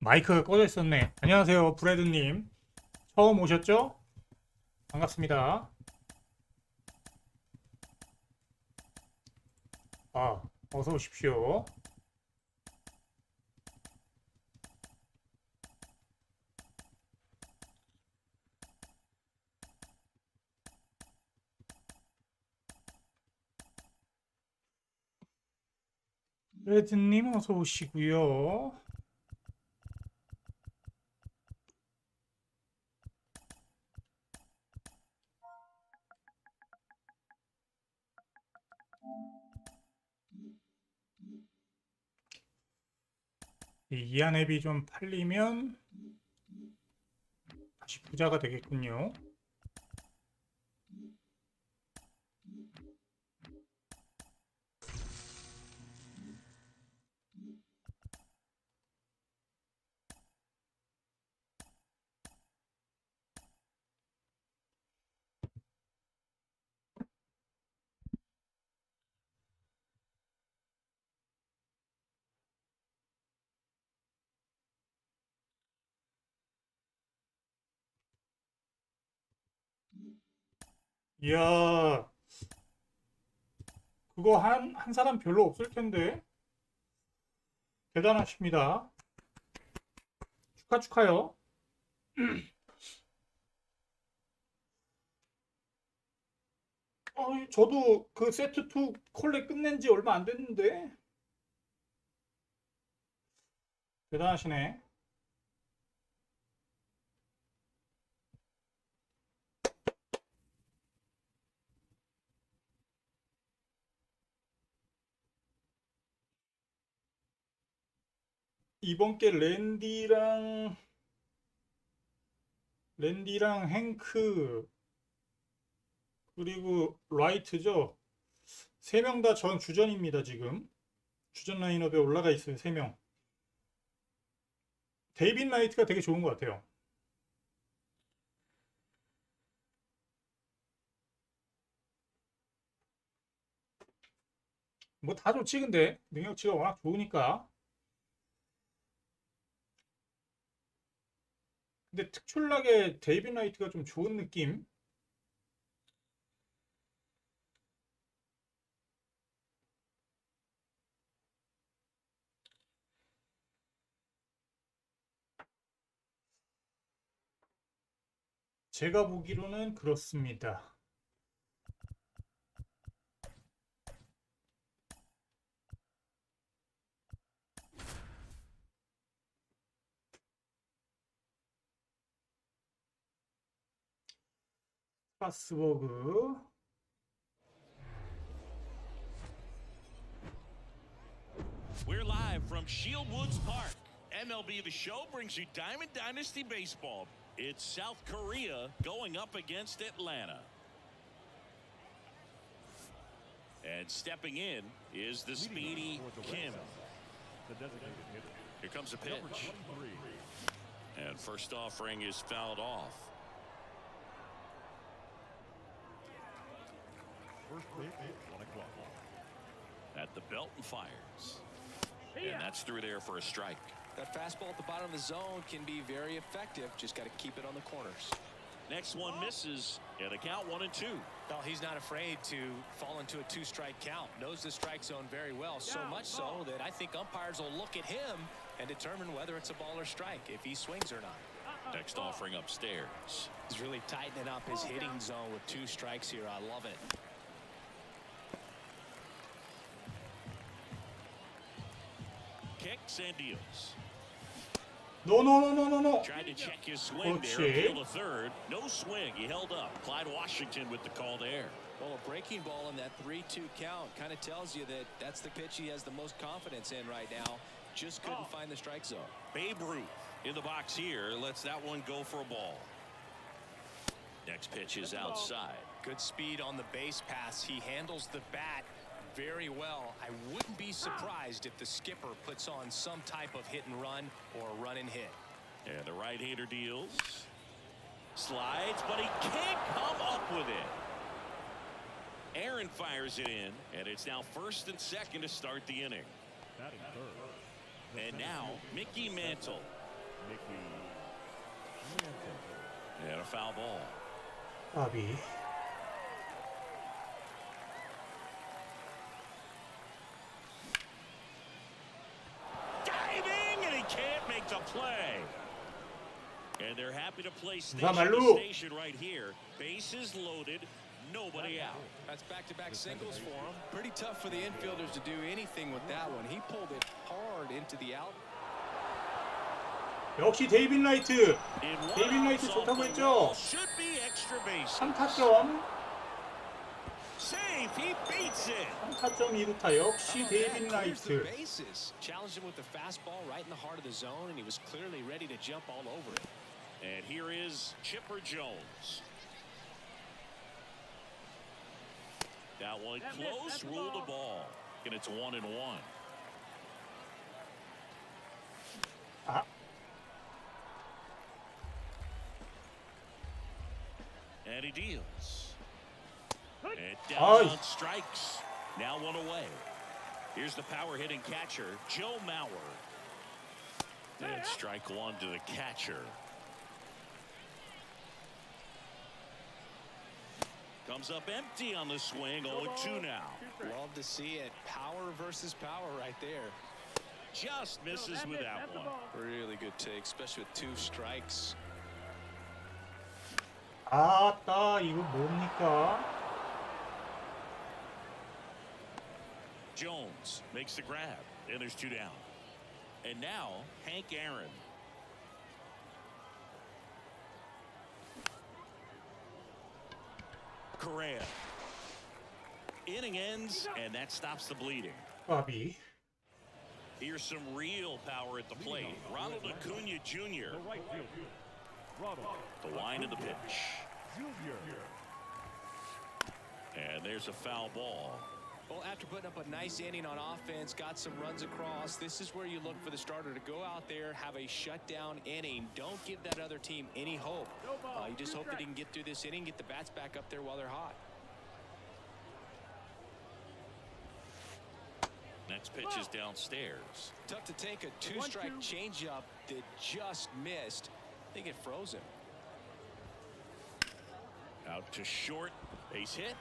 마이크가 꺼져 있었네. 안녕하세요, 브래드님. 처음 오셨죠? 반갑습니다. 아, 어서 오십시오. 브래드님 어서 오시고요. 이 이안 앱이 좀 팔리면 다시 부자가 되겠군요. 이야, 그거 한 사람 별로 없을 텐데. 대단하십니다. 축하요. 저도 그 세트 2 콜렉 끝낸 지 얼마 안 됐는데. 대단하시네. 이번 게 랜디랑 행크 그리고 라이트죠. 세 명 다 전 주전입니다. 지금 주전 라인업에 올라가 있어요. 세 명. 데이빗 라이트가 되게 좋은 것 같아요. 뭐 다 좋지 근데 능력치가 워낙 좋으니까. 근데 특출나게 데이빗 라이트가 좀 좋은 느낌. 제가 보기로는 그렇습니다. 파스버그. We're live from Shieldwoods Park. MLB The Show brings you Diamond Dynasty Baseball. It's South Korea going up against Atlanta. And stepping in is the speedy Kim. Here comes a pitch. And first offering is fouled off. At the belt and fires. And that's through there for a strike. That fastball at the bottom of the zone can be very effective. Just got to keep it on the corners. Next one misses, and a count 1-2. Well, he's not afraid to fall into a two-strike count. Knows the strike zone very well, so much so that I think umpires will look at him and determine whether it's a ball or strike, if he swings or not. Next offering upstairs. He's really tightening up his hitting zone with two strikes here. I love it. Kicks and deals. 노노노노노노. Tried to check his swing there, 그렇지. appeal to third. No swing, he held up. Clyde Washington with the call there. Well, a breaking ball in that 3-2 count kind of tells you that that's the pitch he has the most confidence in right now. Just couldn't find the strike zone. Babe Ruth in the box here, lets that one go for a ball. Next pitch is outside. Good speed on the base pass. He handles the bat very well. I wouldn't be surprised if the skipper puts on some type of hit and run or a run and hit. And the right-hander deals. Slides, but he can't come up with it. Aaron fires it in, and it's now first and second to start the inning. And now, Mickey Mantle And a foul ball. 까비. Diving, and he can't make the play. And they're happy to play 말루. station right here. Bases loaded, nobody out. That's back-to-back singles for him. Pretty tough for the infielders to do anything with that one. He pulled it hard into the out. 역시 데이빗 라이트. In 데이빗 one 라이트 out, 좋다고 the 했죠? ball should be extra base. 3타점. Safe, he beats it. 3타점 2루타 역시 데이빗 Clears the 라이트. bases. Challenged him with the fastball right in the heart of the zone, and he was clearly ready to jump all over it. And here is Chipper Jones. That one close, ruled the ball. And it's 1-1. 아, And he deals. And Aye. down on strikes. Now one away. Here's the power hitting catcher, Joe Mauer. And strike one to the catcher. Comes up empty on the swing, 0-2 now. Love to see it. Power versus power right there. Just misses with that one. Really good take, especially with 2 strikes. 아따 이거 뭡니까? Jones makes the grab, and there's 2 down. And now, Hank Aaron. Correa. Inning ends, and that stops the bleeding. 까비. Here's some real power at the plate. Ronald Acuna Jr. The line of the pitch. And there's a foul ball. Well, after putting up a nice inning on offense, got some runs across, this is where you look for the starter to go out there, have a shutdown inning. Don't give that other team any hope. You just hope that he can get through this inning, get the bats back up there while they're hot. Next pitch is downstairs. Tough to take a 2-strike changeup that just missed. I think it froze him. Out to short. Base hit.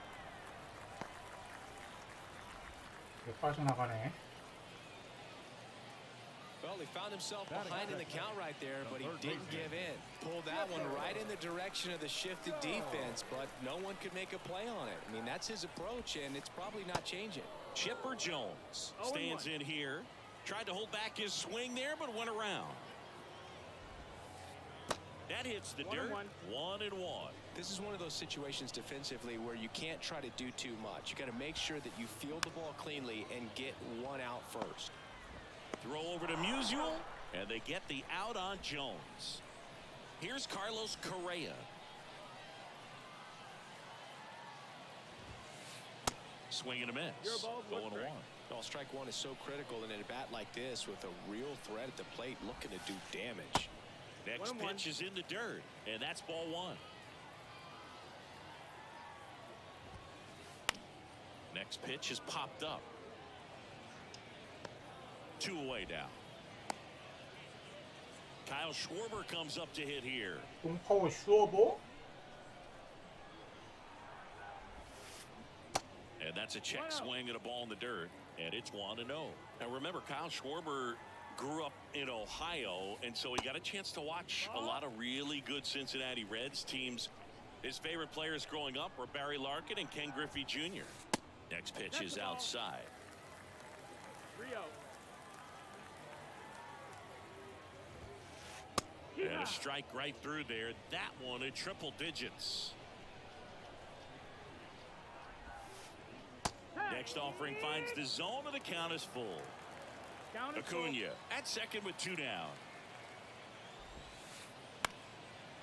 빠져나가네. Well, he found himself behind in the count right there, but he didn't give in. Pulled that one right in the direction of the shifted defense, but no one could make a play on it. I mean, that's his approach, and it's probably not changing. Chipper Jones stands in here. Tried to hold back his swing there, but went around. That hits the dirt. 1-1. This is one of those situations defensively where you can't try to do too much. You got to make sure that you field the ball cleanly and get one out first. Throw over to Musial, and they get the out on Jones. Here's Carlos Correa. Swing and a miss. 0-1. Well, strike one is so critical in a bat like this with a real threat at the plate looking to do damage. Next pitch is in the dirt, and that's ball 1. Next pitch is popped up. 2 away now. Kyle Schwarber comes up to hit here. 똥파워 슈어보? And that's a check swing at a ball in the dirt, and it's 1-0. Now remember, Kyle Schwarber grew up in Ohio, and so he got a chance to watch a lot of really good Cincinnati Reds teams. His favorite players growing up were Barry Larkin and Ken Griffey Jr. Next pitch is outside. And a strike right through there. That one at triple digits. Next offering finds the zone, and the count is full. Acuna at second with 2 down.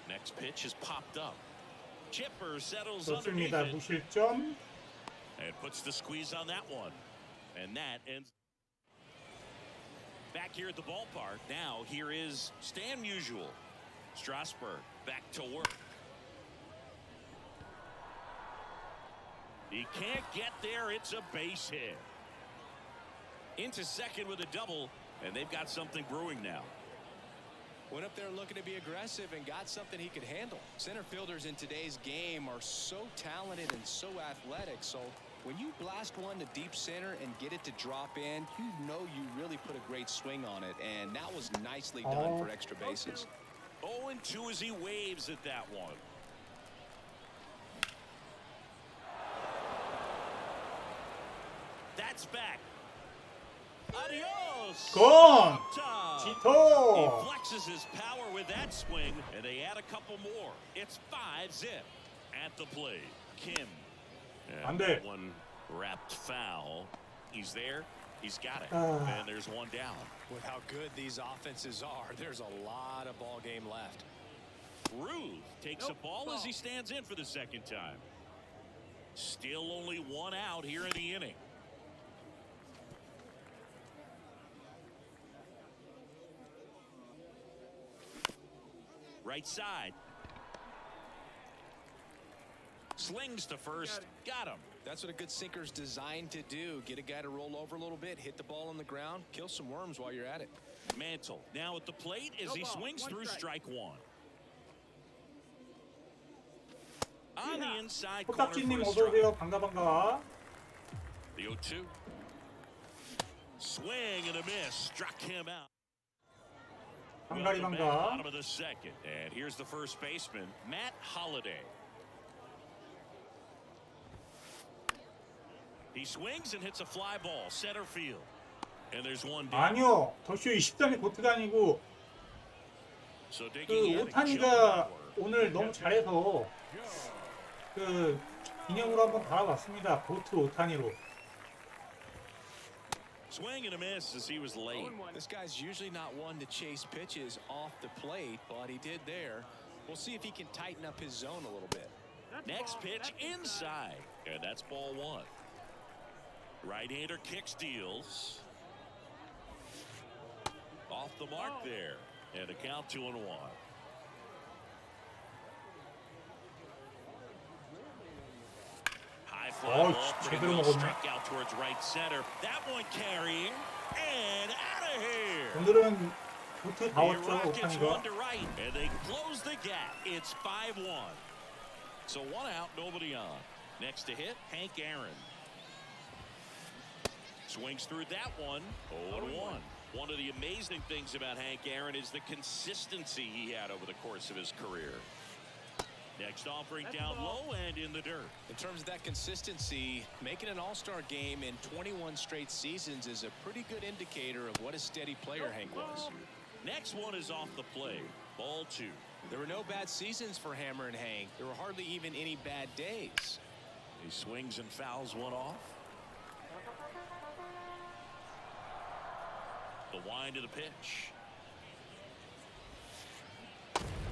Next pitch is popped up. Chipper settles underneath 좋습니다. it 무실점. and puts the squeeze on that one. And that ends. Back here at the ballpark now, here is Stan Musial. Strasburg back to work. He can't get there. It's a base hit. Into second with a double, and they've got something brewing now. Went up there looking to be aggressive and got something he could handle. Center fielders in today's game are so talented and so athletic. So when you blast one to deep center and get it to drop in, you know you really put a great swing on it. And that was nicely done for extra bases. 0-2 as he waves at that one. That's back. Adios. Gone. He 지토. flexes his power with that swing, and they add a couple more. It's 5-zip at the plate. Kim. 안 And 돼. one wrapped foul. He's there. He's got it. And there's one down. With how good these offenses are, there's a lot of ball game left. Ruth takes a ball as he stands in for the second time. Still only one out here in the inning. Right side. Slings to first. Got him. That's what a good sinker's designed to do. Get a guy to roll over a little bit, hit the ball on the ground, kill some worms while you're at it. Mantle now at the plate as he swings through strike one. On the inside corner 코딱지님 for a 어서 strike. 오세요. 반가. The 0-2. Swing and a miss. Struck him out. 반가리 Welcome back, 반가. bottom of the second. And here's the first baseman, Matt Holliday. He swings and hits a fly ball, center field. And there's one down. 아니요. 더쇼 23이 고트가 아니고 So 그 digging in, 오타니가 오늘 너무 잘해서 그 기념으로 한번 달아봤습니다. 고트 오타니로. Swing and a miss as he was late. This guy's usually not one to chase pitches off the plate, but he did there. We'll see if he can tighten up his zone a little bit. Next pitch inside. And that's ball one. Right-hander kicks, deals. Off the mark there. And a count 2-1. High fly Oh, ball, pretty 제대로 well 먹었네. struck out towards right center. That one carrying and out of here. 오늘은 고트 다 The 왔죠. Rockets 오타니가. one to right, and they close the gap. It's 5-1. So one out, nobody on. Next to hit, Hank Aaron. Swings through that one. 0-1. One of the amazing things about Hank Aaron is the consistency he had over the course of his career. Next offering down low and in the dirt. In terms of that consistency, making an all-star game in 21 straight seasons is a pretty good indicator of what a steady player Hank was. Next one is off the plate. Ball two. There were no bad seasons for Hammer and Hank. There were hardly even any bad days. He swings and fouls one off. The wind of the pitch.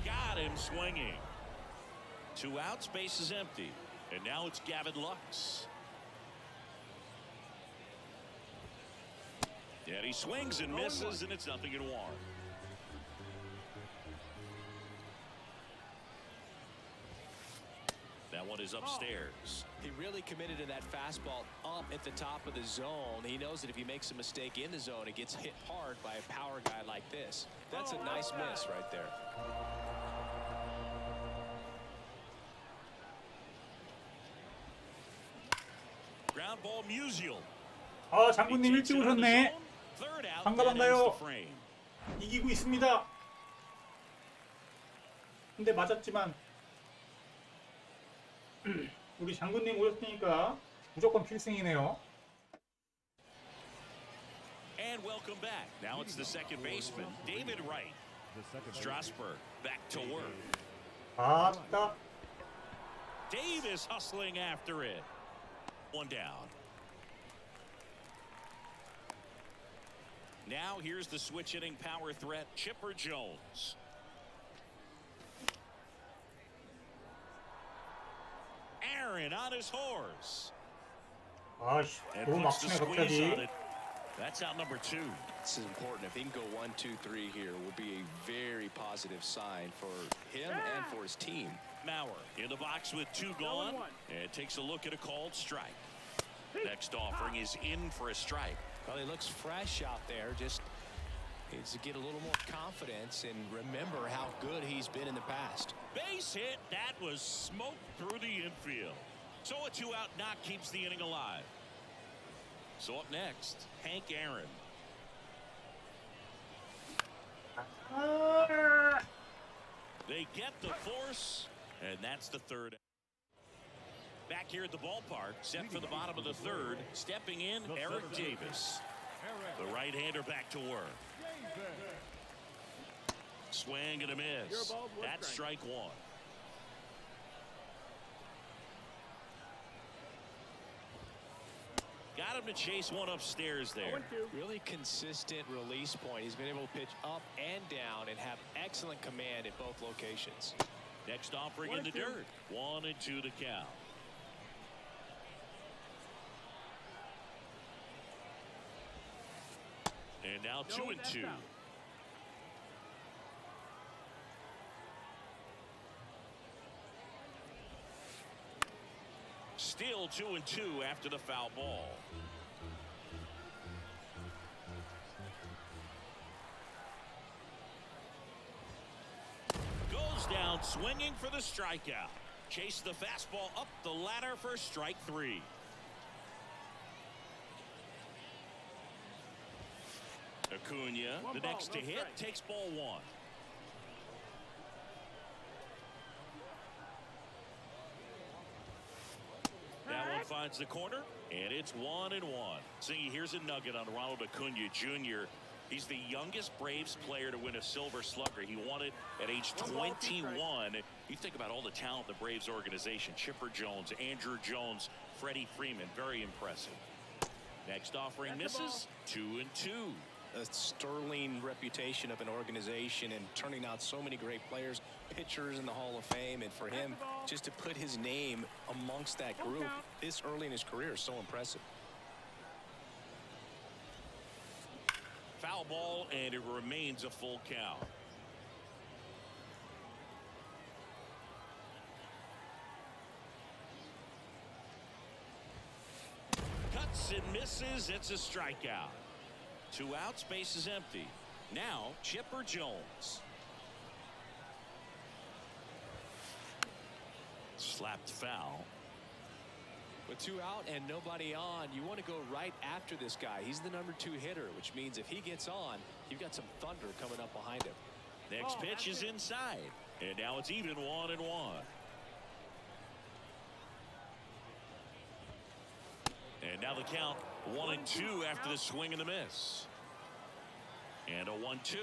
Got him swinging. 2 outs, base is empty. And now it's Gavin Lux. And he swings and misses, and it's 0-1. That one is upstairs. He really committed to that fastball up at the top of the zone. He knows that if he makes a mistake in the zone, it gets hit hard by a power guy like this. That's a nice miss right there. Ground ball Musial. 아, 장군님 일찍 오셨네. Third out, 반가, that ends the 반가요. frame. 이기고 있습니다. 근데 맞았지만 우리 장군님 오셨으니까 무조건 필승이네요. And welcome back. Now it's the second baseman, David Wright. Strasburg back to work. 아따. Davis hustling after it. One down. Now here's the switch hitting power threat, Chipper Jones. Aaron on his horse. 아씨, And 너무 puts the 막히네 squeeze on 갑자기. it. That's out number 2. This is important. If he can go 1, 2, 3 here, it would be a very positive sign for him and for his team. Mauer in the box with 2 gone. And takes a look at a called strike. Next offering is in for a strike. Well, he looks fresh out there, just Needs to get a little more confidence and remember how good he's been in the past. Base hit. That was smoked through the infield. So a 2-out knock keeps the inning alive. So up next, Hank Aaron. They get the force, and that's the third. Back here at the ballpark, set for the bottom of the third. Stepping in, Eric Davis. The right-hander back to work. Swing and a miss. That's strike one. Got him to chase one upstairs there. Really consistent release point. He's been able to pitch up and down and have excellent command at both locations. Next offering in the dirt. 1-2 to count. And now 2-2. Still 2-2 after the foul ball. Goes down swinging for the strikeout. Chase the fastball up the ladder for strike three. Acuna, the next to hit, takes ball one. That one finds the corner, and it's 1-1. See, here's a nugget on Ronald Acuna Jr. He's the youngest Braves player to win a Silver Slugger. He won it at age 21. You think about all the talent in the Braves organization. Chipper Jones, Andrew Jones, Freddie Freeman. Very impressive. Next offering misses. 2-2. A sterling reputation of an organization and turning out so many great players, pitchers in the Hall of Fame, and for him just to put his name amongst that group this early in his career is so impressive. Foul ball, and it remains a full count. Cuts and misses. It's a strikeout. 2 outs, base is empty. Now Chipper Jones. Slapped foul. With 2 out and nobody on, you want to go right after this guy. He's the number 2 hitter, which means if he gets on, you've got some thunder coming up behind him. Next pitch is inside, and now it's even 1-1. And now the count 1-2 after the swing and the miss. And a 1-2.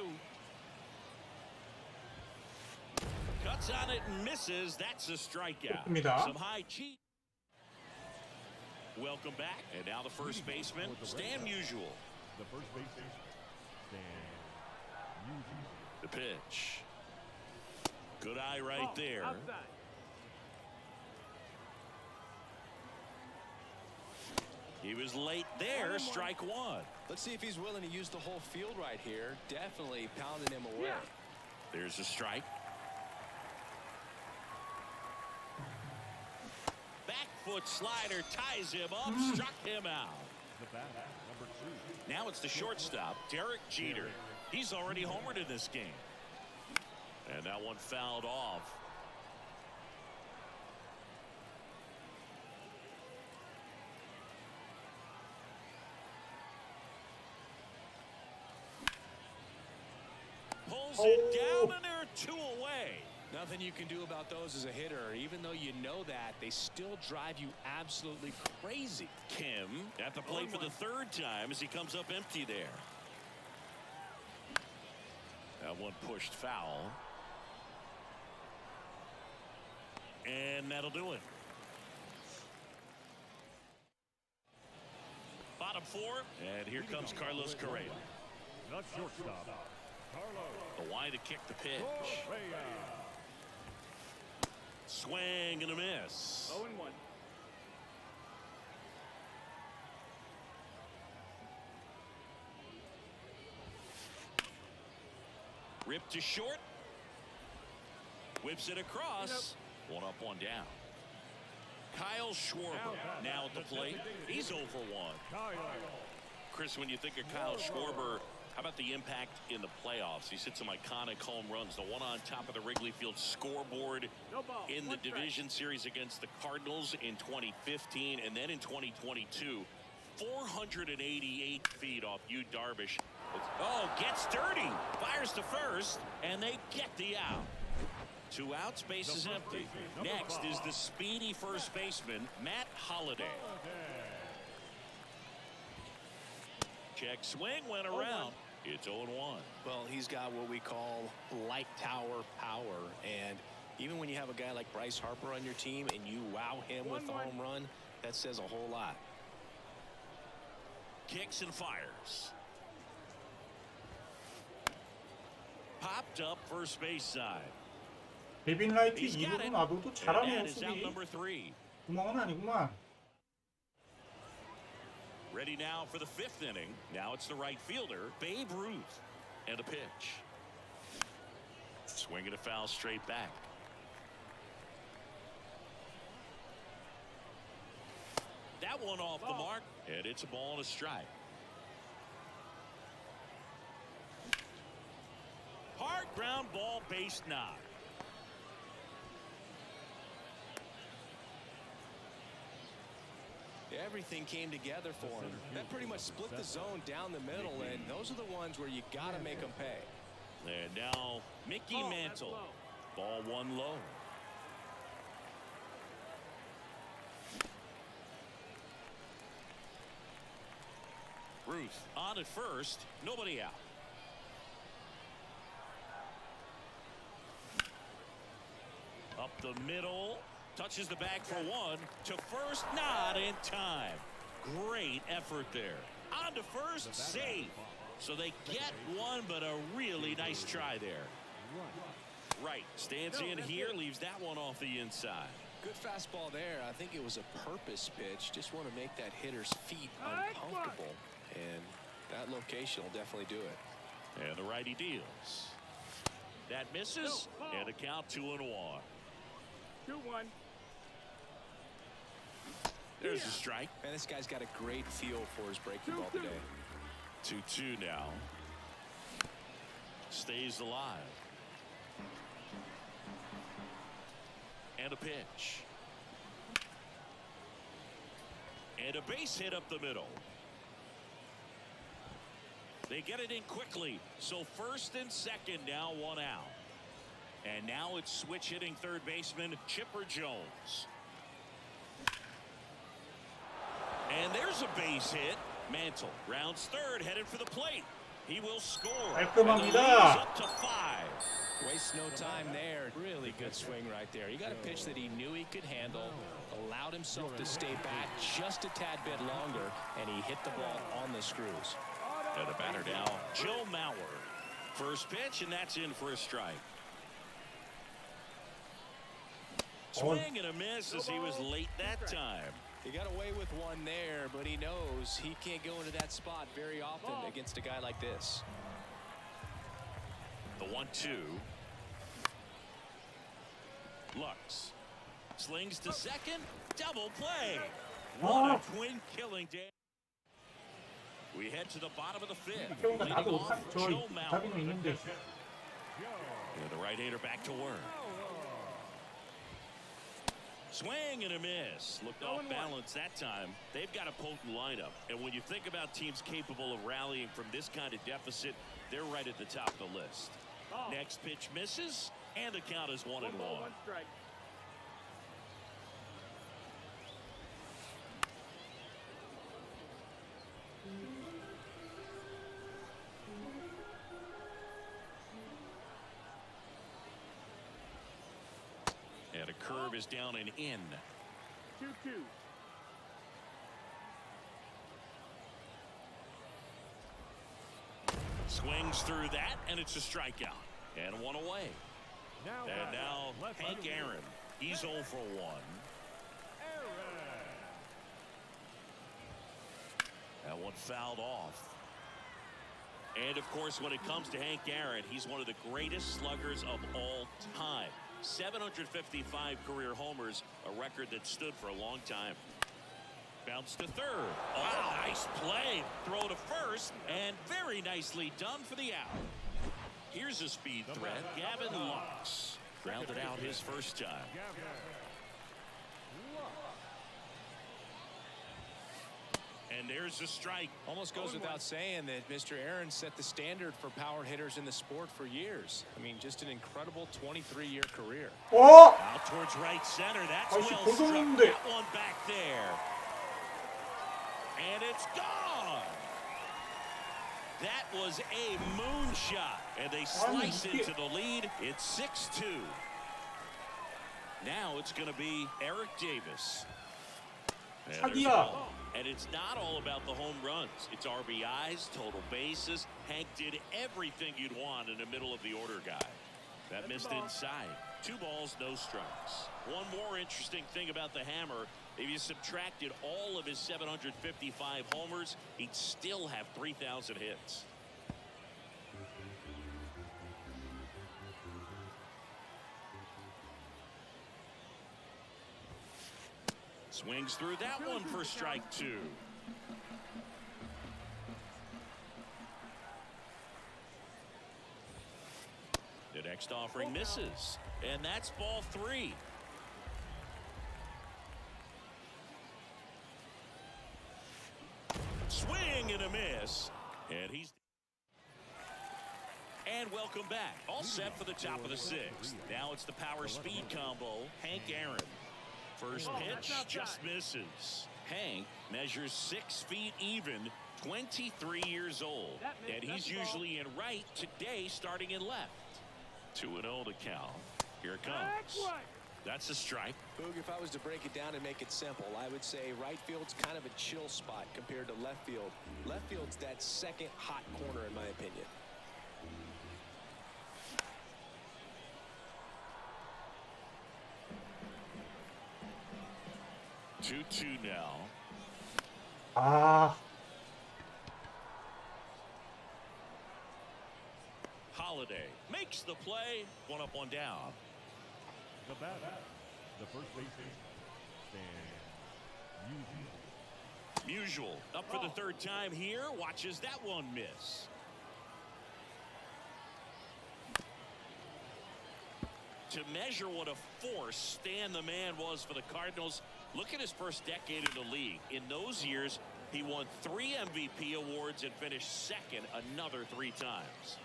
Cuts on it and misses. That's a strikeout. Some high cheat. Welcome back. And now the first baseman, Stan Musial. The first baseman, Stan Musial. The pitch. Good eye right there. He was late there. Strike one. Let's see if he's willing to use the whole field right here. Definitely pounding him away. There's a strike. Back foot slider ties him up. Struck him out. The bat, number 2. Now it's the shortstop, Derek Jeter. He's already homered in this game. And that one fouled off. Pulls it down, and they're 2 away. Nothing you can do about those as a hitter. Even though you know that, they still drive you absolutely crazy. Kim at the plate for the 3rd time as he comes up empty there. That one pushed foul. And that'll do it. Bottom 4, and here comes Carlos Correa. The shortstop, Carlos. The line to kick the pitch. Correa. Swing and a miss. 0-1. Ripped to short. Whips it across. 1 up, 1 down. Kyle Schwarber now at the plate. He's 0 for 1. Kyle. Chris, when you think of Kyle Schwarber, How about the impact in the playoffs? He's hit some iconic home runs. The one on top of the Wrigley Field scoreboard in the division series against the Cardinals in 2015, and then in 2022, 488 feet off Yu Darvish. Oh, gets dirty, fires to first, and they get the out. 2 outs, base is empty. Next is the speedy first baseman, Matt Holliday. Check swing, went around. It's 0-1. Well, he's got what we call light tower power, and even when you have a guy like Bryce Harper on your team and you wow him with the home run, that says a whole lot. Kicks and fires. Popped up first base side. 데빈 라이트 He's got 2루로 it. 놔둬도 And 잘하네요, that is out 수비. number 3. 구멍은 아니구만. Ready now for the 5th inning. Now it's the right fielder, Babe Ruth. And a pitch. Swinging a foul straight back. That one off the mark, and it's a ball and a strike. Hard ground ball, base knock. Everything came together for him. That pretty much split the zone down the middle, and those are the ones where you got to make them pay. And now Mickey Mantle. Ball 1 low. Ruth on at first, nobody out. Up the middle, touches the bag for 1 to first, not in time. Great effort there. On to first, safe. So they get 1, but a really nice try there. Right, stands in here, leaves that one off the inside. Good fastball there. I think it was a purpose pitch. Just want to make that hitter's feet uncomfortable, and that location will definitely do it. And the righty deals. That misses, and a count 2-1. 2-1. There's a strike. Man, this guy's got a great feel for his breaking ball today. 2-2 now. Stays alive. And a pitch. And a base hit up the middle. They get it in quickly. So first and second, now 1 out. And now it's switch hitting third baseman Chipper Jones. And there's a base hit. Mantle rounds third, headed for the plate. He will score. And the lead is up to 5. Wastes no time there. Really good swing right there. He got a pitch that he knew he could handle, allowed himself to stay back just a tad bit longer, and he hit the ball on the screws. And the batter now, Joe Mauer. First pitch, and that's in for a strike. Swing and a miss as he was late that time. He got away with 1 there, but he knows he can't go into that spot very often against a guy like this. The 1-2. Lux slings to second. Double play. What a twin killing day. We head to the bottom of the 5th. 태우가 Leading 나도 off, 저 Joe Mauer. 답이 있는데. And the right-hander back to work. Swing and a miss. Looked off balance that time. They've got a potent lineup. And when you think about teams capable of rallying from this kind of deficit, they're right at the top of the list. Next pitch misses, and the count is 1-1. 1 strike. And a curve is down and in. 2-2. Swings through that, and it's a strikeout. And 1 away. And now Hank Aaron. He's 0 for 1. That one fouled off. And of course, when it comes to Hank Aaron, he's one of the greatest sluggers of all time. 755 career homers, a record that stood for a long time. Bounce to third. Oh, nice play. Throw to first, and very nicely done for the out. Here's a speed threat. Gavin Lux grounded out his first time. And there's a strike. Almost goes without saying that Mr. Aaron set the standard for power hitters in the sport for years. I mean, just an incredible 23-year career. 어! Out towards right center. That's 아이씨, well struck. 고정인데. That one back there. And it's gone. That was a moonshot. And they slice into the lead. It's 6-2. Now it's going to be Eric Davis. And there's a 사기야. ball. And it's not all about the home runs. It's RBIs, total bases. Hank did everything you'd want in the middle of the order guy. That missed inside. 2 balls, no strikes. One more interesting thing about the Hammer, if you subtracted all of his 755 homers, he'd still have 3,000 hits. Swings through that one for strike 2. The next offering misses, and that's ball 3. Swing and a miss, and he's. And welcome back. All set for the top of the 6th. Now it's the power speed combo. Hank Aaron. First pitch just misses. Hank measures 6 feet even, 23 years old. And he's usually in right, today starting in left. 2-0 to count. Here it comes. That's a strike. Boog, if I was to break it down and make it simple, I would say right field's kind of a chill spot compared to left field. Left field's that second hot corner in my opinion. Two now. 아, Holiday makes the play. 1 up, 1 down. The batter, the first baseman, Stan Musial up for the 3rd time here. Watches that one miss. To measure what a force Stan the Man was for the Cardinals, look at his first decade in the league. In those years, he won 3 MVP awards and finished 2nd another 3 times.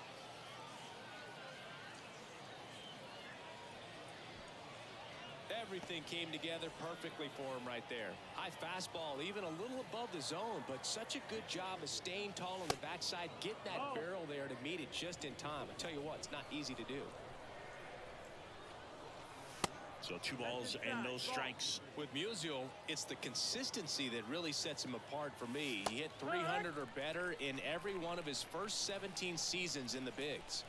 Everything came together perfectly for him right there. High fastball, even a little above the zone, but such a good job of staying tall on the backside, getting that barrel there to meet it just in time. I tell you what, it's not easy to do. So 2 balls and no strikes. With Musial, it's the consistency that really sets him apart for me. He hit 300 or better in every one of his first 17 seasons in the bigs.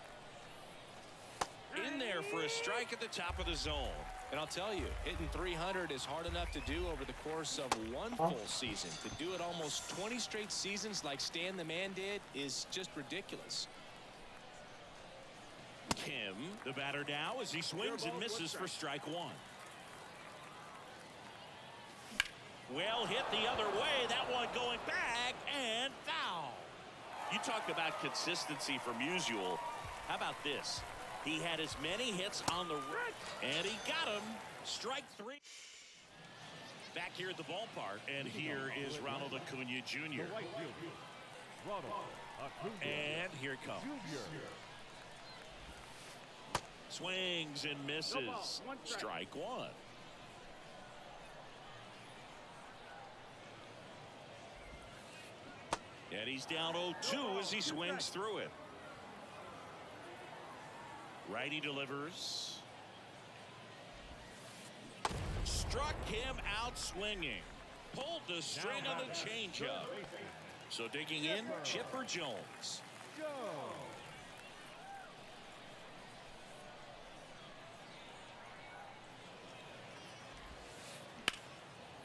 In there for a strike at the top of the zone. And I'll tell you, hitting 300 is hard enough to do over the course of 1 full season. To do it almost 20 straight seasons like Stan the Man did is just ridiculous. Kim, the batter now, as he swings and misses for strike 1. Well hit the other way. That one going back and foul. You talk about consistency for Musial. How about this? He had as many hits on the right, and he got him. Strike 3. Back here at the ballpark, and here is Ronald Acuna Jr. the right fielder, Ronald Acuna And here it comes. Jr. Swings and misses. Strike 1. And he's down 0-2 as he swings through it. Righty delivers. Struck him out swinging. Pulled the string on the changeup. So digging in, Chipper Jones.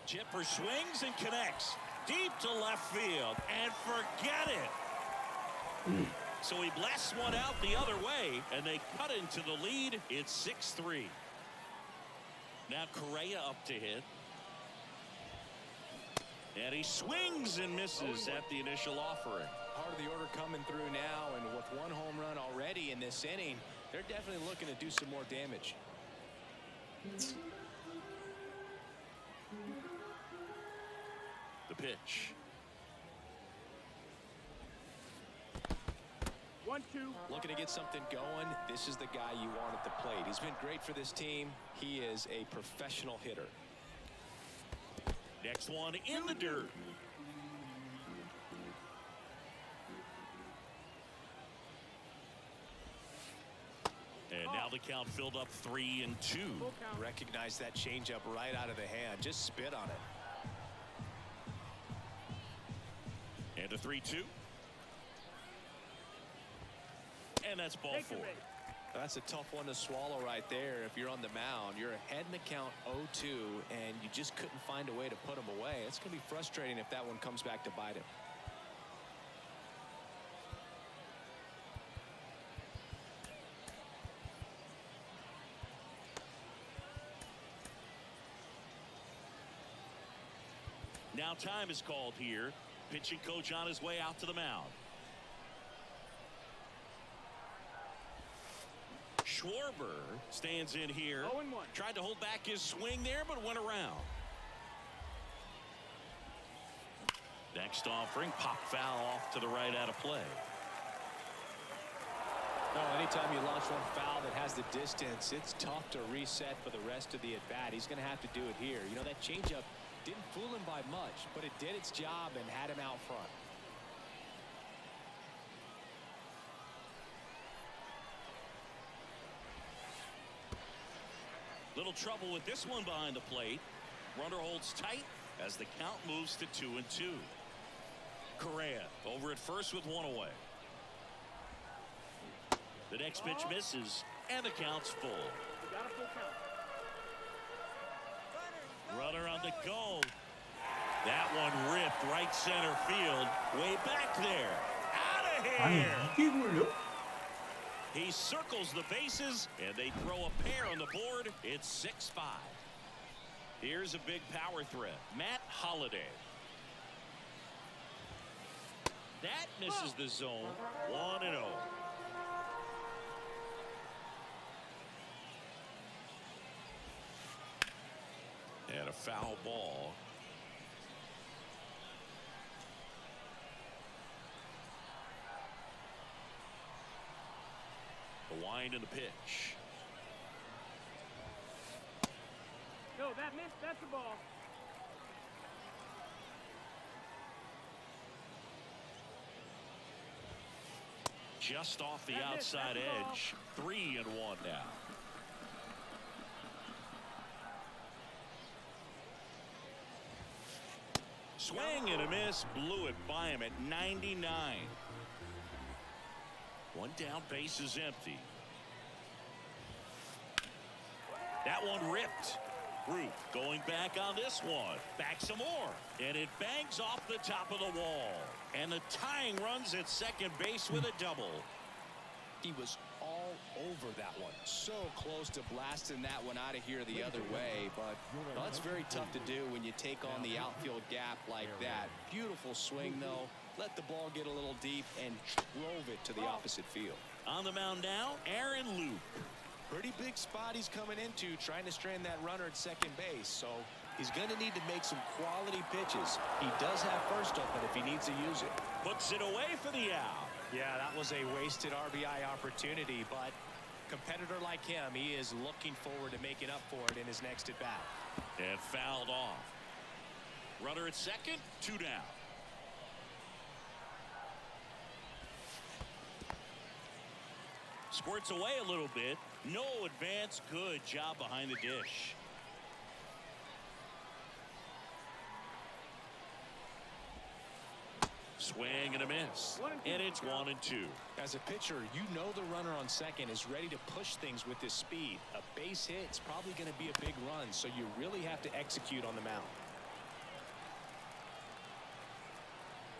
Chipper swings and connects deep to left field, and forget it. So he blasts one out the other way, and they cut into the lead. It's 6-3. Now Correa up to hit. And he swings and misses at the initial offering. Part of the order coming through now, and with one home run already in this inning, they're definitely looking to do some more damage. The pitch. 1-2. Looking to get something going. This is the guy you want at the plate. He's been great for this team. He is a professional hitter. Next one in the dirt. And now the count filled up 3-2. Full count. Recognize that changeup right out of the hand. Just spit on it. And a 3-2. And that's ball Take 4. it, baby. That's a tough one to swallow right there. If you're on the mound, you're ahead in the count 0-2, and you just couldn't find a way to put him away. It's going to be frustrating if that one comes back to bite him. Now time is called here. Pitching coach on his way out to the mound. Schwarber stands in here. 0-1. Tried to hold back his swing there, but went around. Next offering, pop foul off to the right out of play. No, anytime you launch one foul that has the distance, it's tough to reset for the rest of the at-bat. He's going to have to do it here. You know, that changeup didn't fool him by much, but it did its job and had him out front. Little trouble with this one behind the plate. Runner holds tight as the count moves to 2-2. Correa over at first with one away. The next pitch misses, and the count's full. You got a full count. Runner on the go. That one ripped right center field. Way back there. Out of 아니 here. 이게 걸려? He circles the bases, and they throw a pair on the board. It's 6-5. Here's a big power threat. Matt Holliday. That misses the zone. 1-0. And a foul ball. The wind and the pitch. No, that missed. That's the ball. Just off the That missed. outside That's the ball. edge. 3-1 now. Swing and a miss. Blew it by him at 99. One down, base is empty. That one ripped. Root going back on this one. Back some more. And it bangs off the top of the wall. And the tying runs at second base with a double. He was all over that one. So close to blasting that one out of here the other way, but well, that's very tough to do when you take on the outfield gap like that. Beautiful swing, though. Let the ball get a little deep and drove it to the opposite field. On the mound now, Aaron Loop. Pretty big spot he's coming into, trying to strand that runner at second base, so he's going to need to make some quality pitches. He does have first open if he needs to use it. Puts it away for the out. Yeah, that was a wasted RBI opportunity, but competitor like him, he is looking forward to making up for it in his next at bat. And fouled off. Runner at second, 2 down. Squirts away a little bit. No advance. Good job behind the dish. Swing and a miss. And it's 1-2. As a pitcher, you know the runner on second is ready to push things with his speed. A base hit's probably going to be a big run, so you really have to execute on the mound.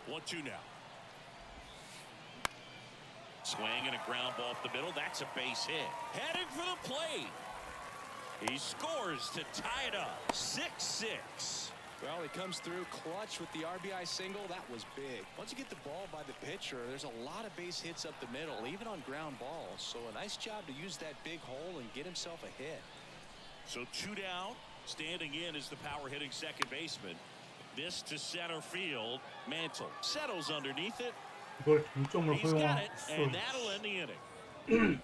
1-2 now. Swing and a ground ball up the middle. That's a base hit. Heading for the plate. He scores to tie it up. 6-6. Well, he comes through clutch with the RBI single. That was big. Once you get the ball by the pitcher, there's a lot of base hits up the middle, even on ground balls. So a nice job to use that big hole and get himself a hit. So 2 down. Standing in is the power hitting second baseman. This to center field. Mantle settles underneath it. 이걸 동점으로 He's got 허용할 it, 수 and that'll end the inning.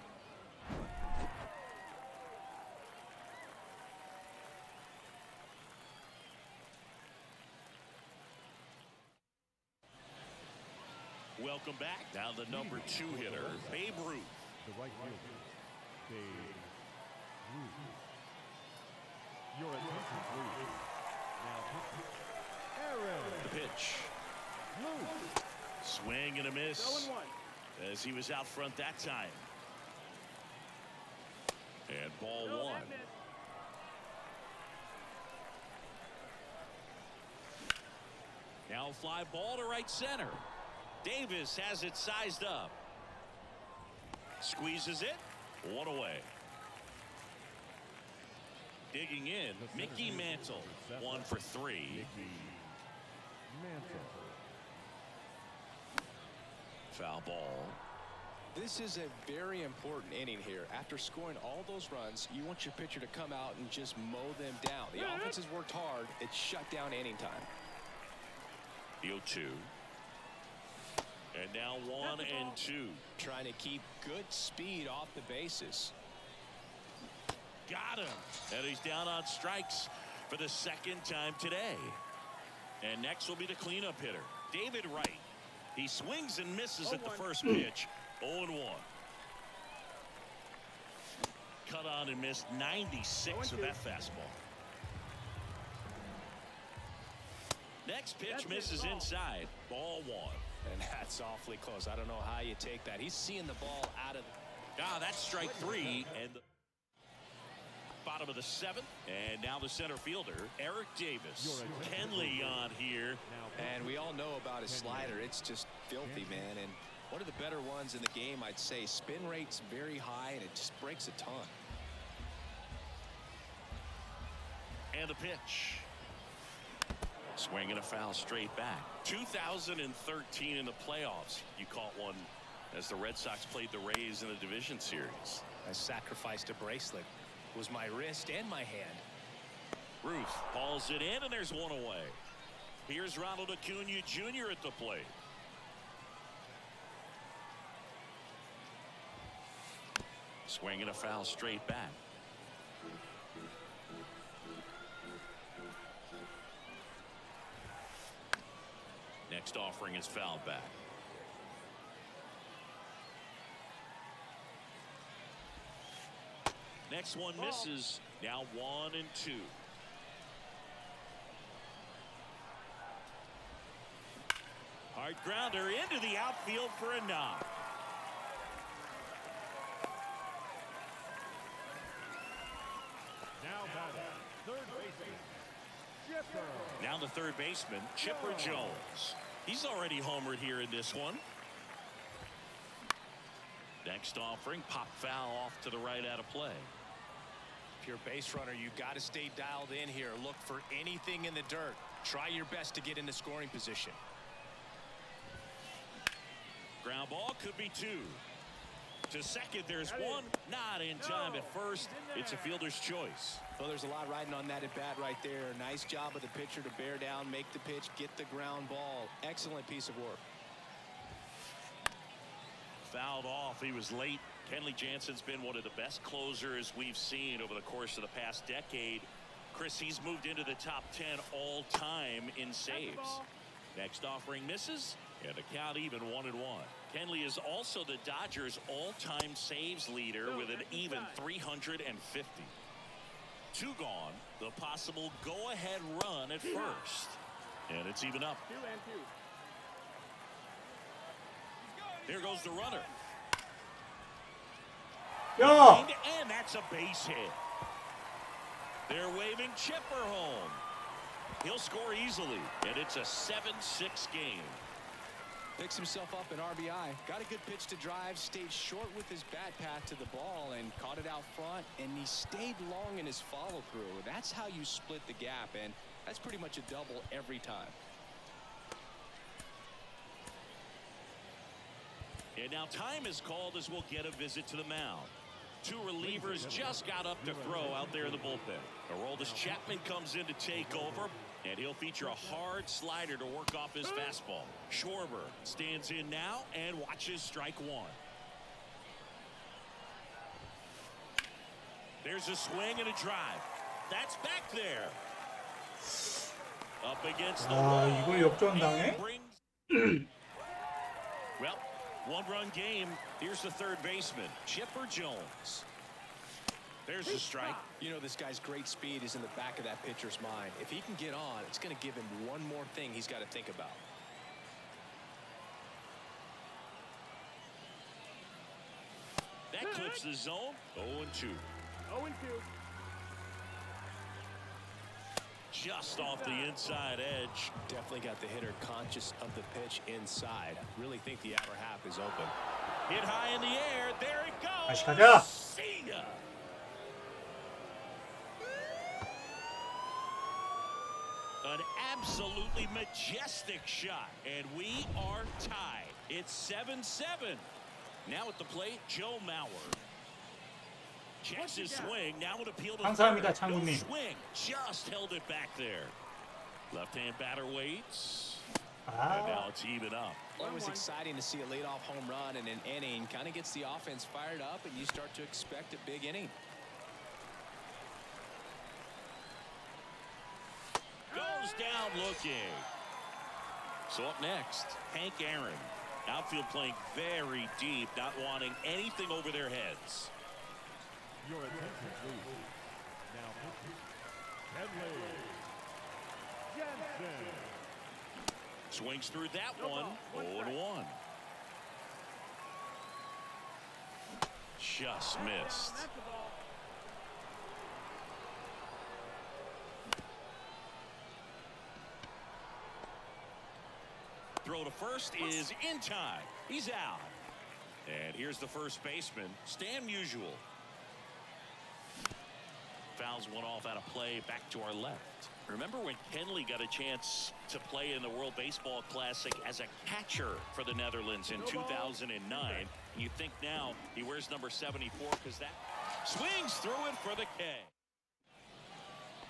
Welcome back. Now the number 2 hitter, Babe Ruth. The right fielder, Babe Ruth. Your attention, please. Now pitching, Aaron. The pitch. Ruth. Swing and a miss 0-1. as he was out front that time. And ball No, 1. that missed. Now a fly ball to right center. Davis has it sized up. Squeezes it. 1 away. Digging in, Mickey Mantle. 1 for 3. Mickey Mantle. Foul ball. This is a very important inning here. After scoring all those runs, you want your pitcher to come out and just mow them down. The offense has worked hard. It's shut down inning time. The 0-2. And now 1 and 2. Trying to keep good speed off the bases. Got him. And he's down on strikes for the second time today. And next will be the cleanup hitter, David Wright. He swings and misses at the first pitch. 0-1. Cut on and missed 96 with that fastball. Next pitch misses inside. Ball 1. And that's awfully close. I don't know how you take that. He's seeing the ball out of. That's strike 3. And the bottom of the 7th. And now the center fielder, Eric Davis. Kenley on here. And we all know about his slider. It's just filthy, man. And one of the better ones in the game, I'd say. Spin rate's very high, and it just breaks a ton. And the pitch. Swing and a foul straight back. 2013 in the playoffs. You caught one as the Red Sox played the Rays in the division series. I sacrificed a bracelet. It was my wrist and my hand. Ruth hauls it in, and there's 1 away. Here's Ronald Acuna Jr. at the plate. Swing and a foul straight back. Next offering is fouled back. Next one misses. Now 1 and 2. Hard grounder into the outfield for a knock. Now batting, third baseman, Chipper. Now the third baseman, Chipper Jones. He's already homered here in this one. Next offering, pop foul off to the right out of play. If you're a base runner, you got to stay dialed in here. Look for anything in the dirt. Try your best to get into scoring position. Ground ball could be 2. To second, there's 1. Not in time at first. It's a fielder's choice. Well, there's a lot riding on that at bat right there. Nice job of the pitcher to bear down, make the pitch, get the ground ball. Excellent piece of work. Fouled off. He was late. Kenley Jansen's been one of the best closers we've seen over the course of the past decade. Chris, he's moved into the top 10 all time in saves. Next offering misses, and the count even 1-1. Kenley is also the Dodgers all-time saves leader with an even 350. 2 gone. The possible go-ahead run at first. And it's even up. 2 and 2. There goes the runner. 야! And that's a base hit. They're waving Chipper home. He'll score easily, and it's a 7-6 game. Picks himself up an RBI. Got a good pitch to drive. Stayed short with his bat path to the ball and caught it out front. And he stayed long in his follow through. That's how you split the gap. And That's pretty much a double every time. And now time is called as we'll get a visit to the mound. Two relievers just got up to throw out there in the bullpen. Aroldis Chapman comes in to take over, and he'll feature a hard slider to work off his fastball. Schwarber stands in now and watches strike one. There's a swing and a drive. That's back there. Up against the wall. 이걸 역전당해? Well, one-run game. Here's the third baseman, Chipper Jones. There's the strike. You know, this guy's great speed is in the back of that pitcher's mind. If he can get on, it's going to give him one more thing he's got to think about. That clips the zone. 0-2. 0-2. Just off the inside edge. Definitely got the hitter conscious of the pitch inside. Really think the outer half is open. Hit high in the air. There it goes. 다시 가자. See ya. An absolutely majestic shot. And we are tied. It's 7-7. Now at the plate, Joe Mauer. Checks his swing. Now an appeal to 감사합니다, third. 창구님. No swing. Just held it back there. Left-hand batter waits. And now it's even up. Always exciting to see a leadoff home run in an inning. Kind of gets the offense fired up, and you start to expect a big inning. Goes down looking. So up next, Hank Aaron. Outfield playing very deep, not wanting anything over their heads. Your attention, please. Now, Kenley Jansen. Swings through that one. 0-1. Just missed. Throw to first is in time. He's out. And here's the first baseman, Stan Musial. Fouls one off out of play back to our left. Remember when Kenley got a chance to play in the World Baseball Classic as a catcher for the Netherlands in 2009? You think now he wears number 74 because that swings through it for the K.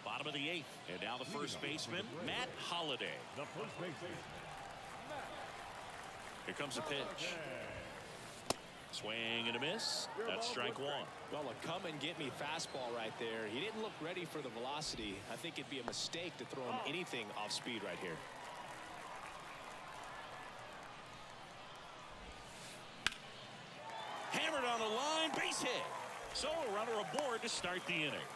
Bottom of the eighth, and now the first baseman, Matt Holliday. The first baseman. Here comes a pitch. Swing and a miss. That's strike one. Well, a come-and-get-me fastball right there. He didn't look ready for the velocity. I think it'd be a mistake to throw him anything off speed right here. Hammered on the line, base hit. So a runner aboard to start the inning.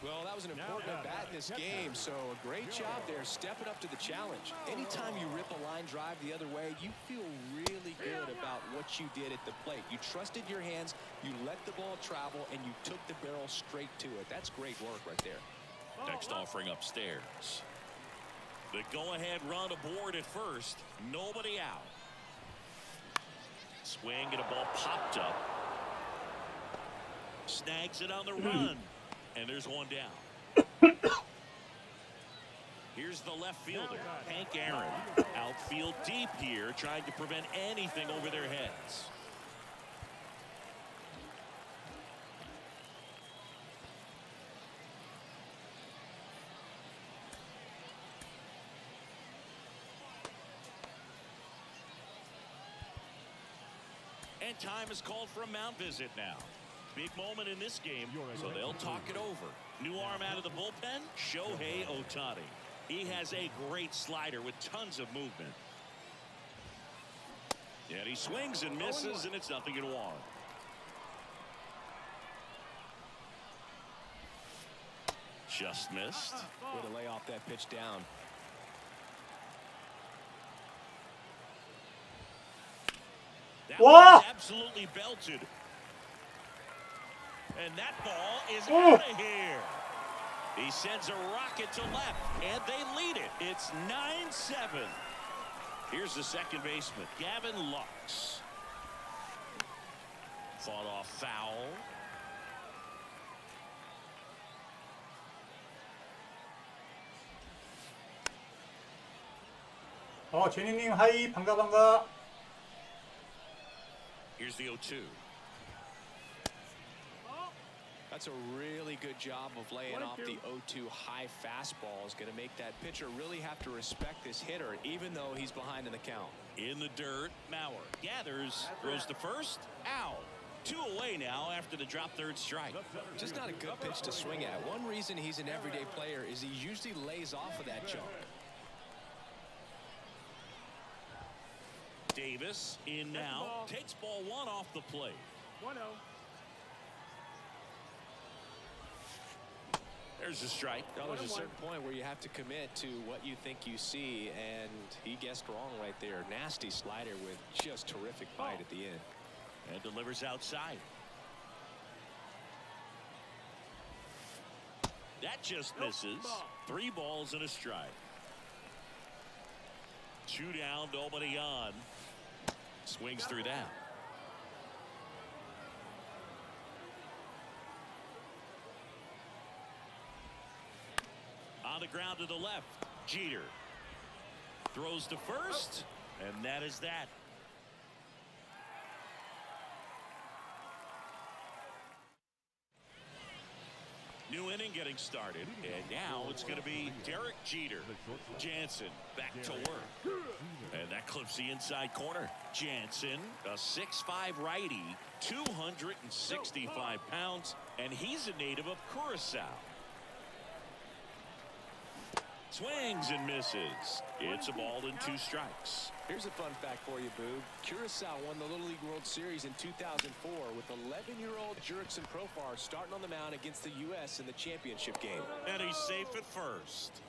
Well, that was an important at-bat in this game, so a great job there stepping up to the challenge. Anytime you rip a line drive the other way, you feel really good about what you did at the plate. You trusted your hands, you let the ball travel, and you took the barrel straight to it. That's great work right there. Next offering upstairs. The go-ahead run aboard at first. Nobody out. Swing and a ball popped up. Snags it on the run. And there's one down. Here's the left fielder, Hank Aaron. Outfield deep here, trying to prevent anything over their heads. And time is called for a mound visit now. Big moment in this game, so they'll talk it over. New arm out of the bullpen, Shohei Ohtani. He has a great slider with tons of movement. And he swings and misses, and it's 0-1. Just missed. Way to lay off that pitch down. That was absolutely belted. And that ball is out of here. He sends a rocket to left, and they lead it. It's 9-7. Here's the second baseman, Gavin Lux. Fought off foul. 제니님 하이 반가. Here's the 0-2. That's a really good job of laying off the 0-2 high fastball. Is going to make that pitcher really have to respect this hitter, even though he's behind in the count. In the dirt, Mauer gathers, throws to first, out. 2 away now after the drop third strike. Just not a good pitch to swing at. One reason he's an everyday player is he usually lays off of that jump. Davis in now, takes ball 1 off the plate. 1-0. There's a strike. Now, there's a certain point where you have to commit to what you think you see, and he guessed wrong right there. Nasty slider with just terrific bite at the end. And delivers outside. That just misses. 3 balls and a strike. 2 down, nobody on. Swings through that. On the ground to the left, Jeter throws to first, and that is that. New inning getting started, and now it's going to be Derek Jeter. Jansen back to work, and that clips the inside corner. Jansen, a 6'5" righty, 265 pounds, and he's a native of Curacao. Swings and misses. It's a ball and 2 strikes. Here's a fun fact for you, Boog. Curacao won the Little League World Series in 2004 with 11-year-old Jurickson Profar starting on the mound against the U.S. in the championship game. And he's safe at first.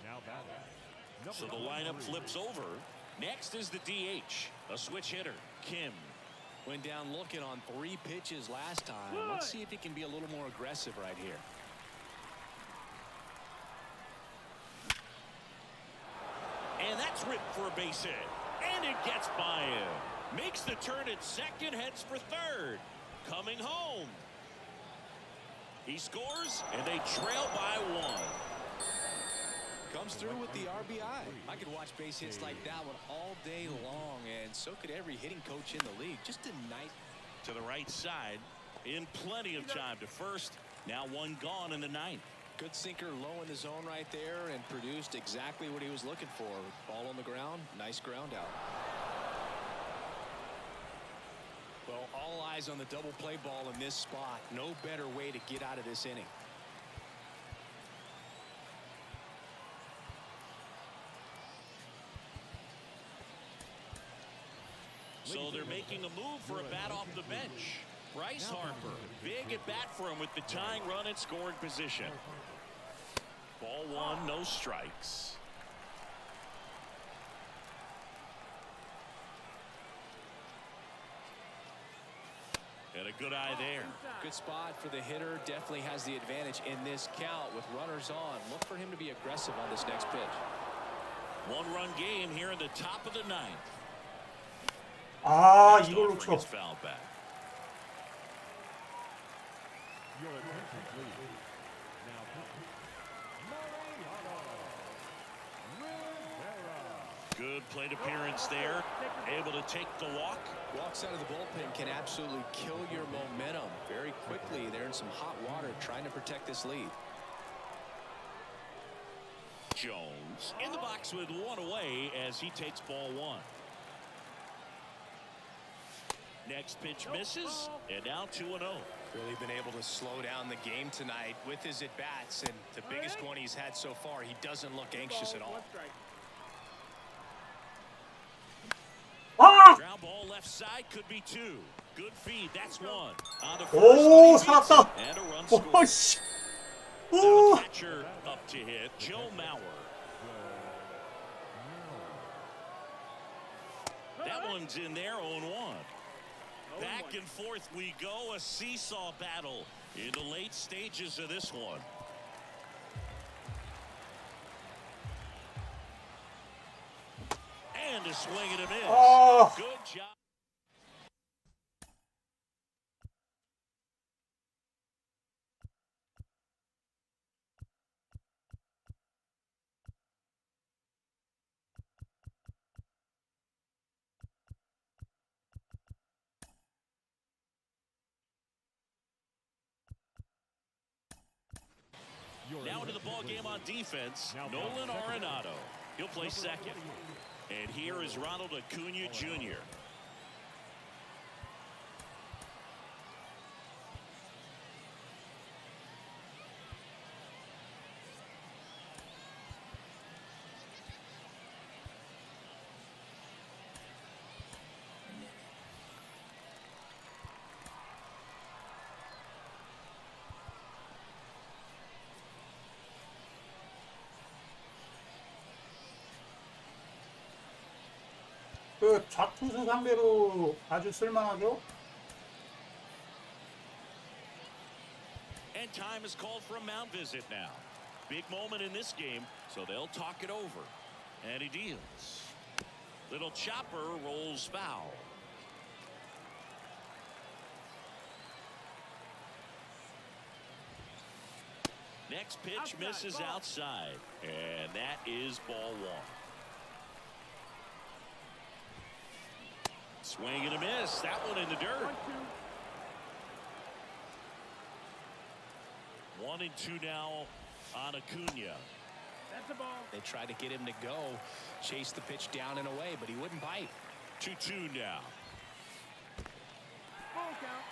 Now batting. So the lineup flips over. Next is the DH, a switch hitter, Kim. Went down looking on 3 pitches last time. Let's see if he can be a little more aggressive right here. And that's ripped for a base hit. And it gets by him. Makes the turn at second, heads for third. Coming home. He scores, and they trail by 1. Comes through with the RBI. I could watch base hits like that one all day long, and so could every hitting coach in the league. Just a nice. To the right side, in plenty of time to first. Now 1 gone in the 9th. Good sinker low in the zone right there and produced exactly what he was looking for. Ball on the ground, nice ground out. Well, all eyes on the double play ball in this spot. No better way to get out of this inning. So they're making a move for a bat off the bench. Bryce Harper, big at bat for him with the tying run in scoring position. Ball 1, no strikes. And a good eye there. Good spot for the hitter. Definitely has the advantage in this count with runners on. Look for him to be aggressive on this next pitch. 1-run game here in the top of the 9th. 이걸 놓쳐. Gets fouled back. Your attention, please. Now, Good plate appearance there. Able to take the walk. Walks out of the bullpen can absolutely kill your momentum very quickly. They're in some hot water trying to protect this lead. Jones in the box with 1 away as he takes ball 1. Next pitch misses, and now 2-0. Really been able to slow down the game tonight with his at-bats, and the biggest one he's had so far, he doesn't look anxious at all. Ground ball left side could be 2. Good feed, that's 1. On the 오, first, 살았다. and a run scored. 오씨. Now catcher up to hit, Joe Mauer. That one's in there, 0-1. Back and forth we go, a seesaw battle in the late stages of this one. And a swing and a miss. Good job. into the ball game on defense, Nolan Arenado. He'll play second. And here is Ronald Acuna Jr. 그 좌투수 상대로 아주 쓸만하죠. And time is called for a mound visit now. Big moment in this game, so they'll talk it over. And he deals. Little chopper rolls foul. Next pitch misses outside. And that is ball one. Swing and a miss. That one in the dirt. 1-2 now on Acuna. That's a ball. They tried to get him to go, chase the pitch down and away, but he wouldn't bite. 2-2 now. Ball count.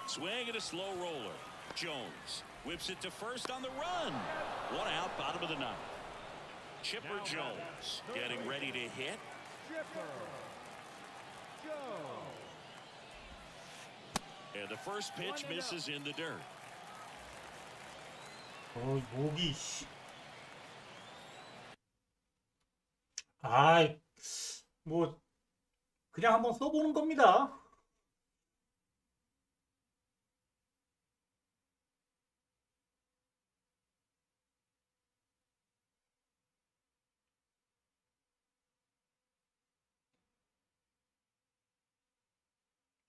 Swing and a slow roller. Jones whips it to first on the run. One out, bottom of the ninth. Chipper Jones getting ready to hit. Chipper. Joe. And the first pitch misses in the dirt. 목이 씨. 아이, 뭐 그냥 한번 써보는 겁니다.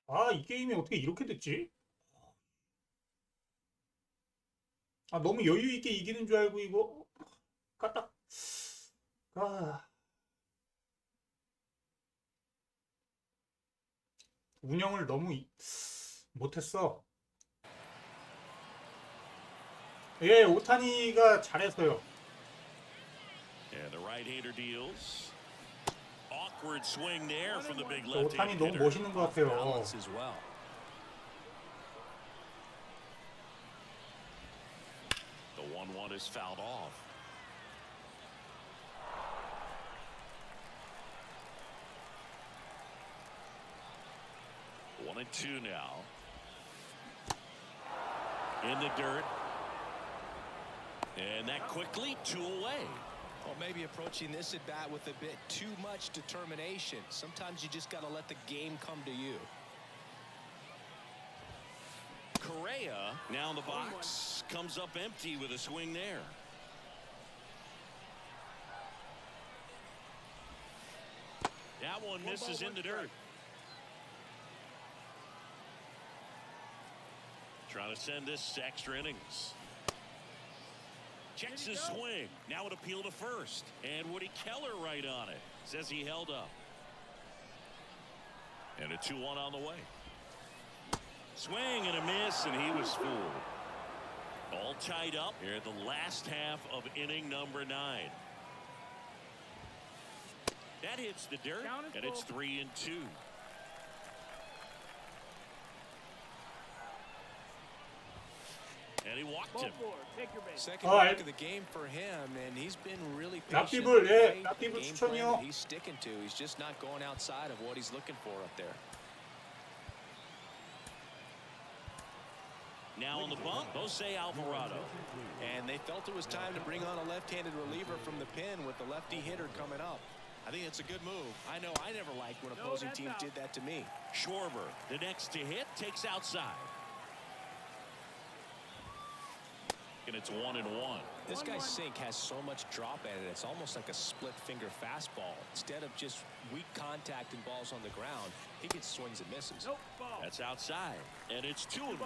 아, 이 게임이 어떻게 이렇게 됐지? 아, 너무 여유 있게 이기는 줄 알고 이거 까딱. 아, 운영을 너무 못했어. 예, 오타니가 잘해서요. And the right-hander deals. Awkward swing there from the big left-handed 오타니 너무 hitter. 멋있는 것 같아요. Balance as well. The 1-1 is fouled off. One and two now. In the dirt. And that quickly, two away. Well, maybe approaching this at bat with a bit too much determination. Sometimes you just got to let the game come to you. Correa now in the box, comes up empty with a swing there. That one misses in the dirt. Trying to send this to extra innings. Checks his swing. Now an appeal to first. And Woody Keller right on it. Says he held up. And a 2-1 on the way. Swing and a miss, and he was fooled. All tied up here at the last half of inning number 9. That hits the dirt, and it's 3-2. And he walked him. Second All walk right. of the game for him, and he's been really 납 patient. 팁을, 예, Right? 납 팁을 Game plan 추천이요. that he's sticking to. He's just not going outside of what he's looking for up there. Now on the bump, Jose Alvarado. And they felt it was time to bring on a left-handed reliever from the pen with the lefty hitter coming up. I think it's a good move. I know I never liked when opposing teams did that to me. Schwarber, the next to hit, takes outside. And it's 1-1. This guy's sink has so much drop at it. It's almost like a split finger fastball. Instead of just weak contact and balls on the ground, he gets swings and misses. That's outside. And it's 2-1.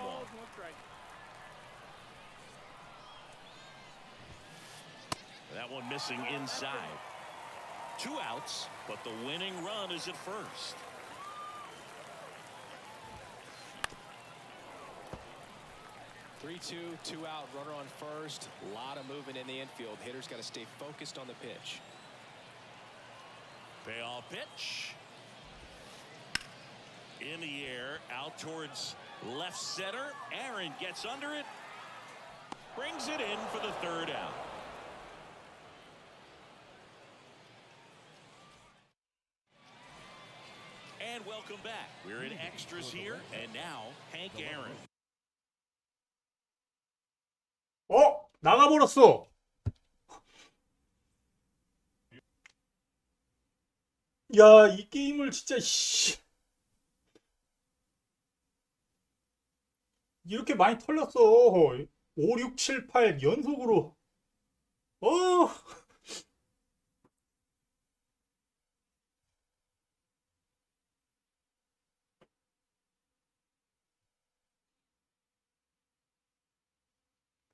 That one missing inside. 2 outs, but the winning run is at first. 3-2, 2 out, runner on first. A lot of movement in the infield. Hitter's got to stay focused on the pitch. Payoff pitch. In the air, out towards left center. Aaron gets under it. Brings it in for the third out. And welcome back. We're in extras here, and now Hank Aaron. 나가버렸어. 야, 이 게임을 진짜 이렇게 많이 털렸어. 5, 6, 7, 8 연속으로.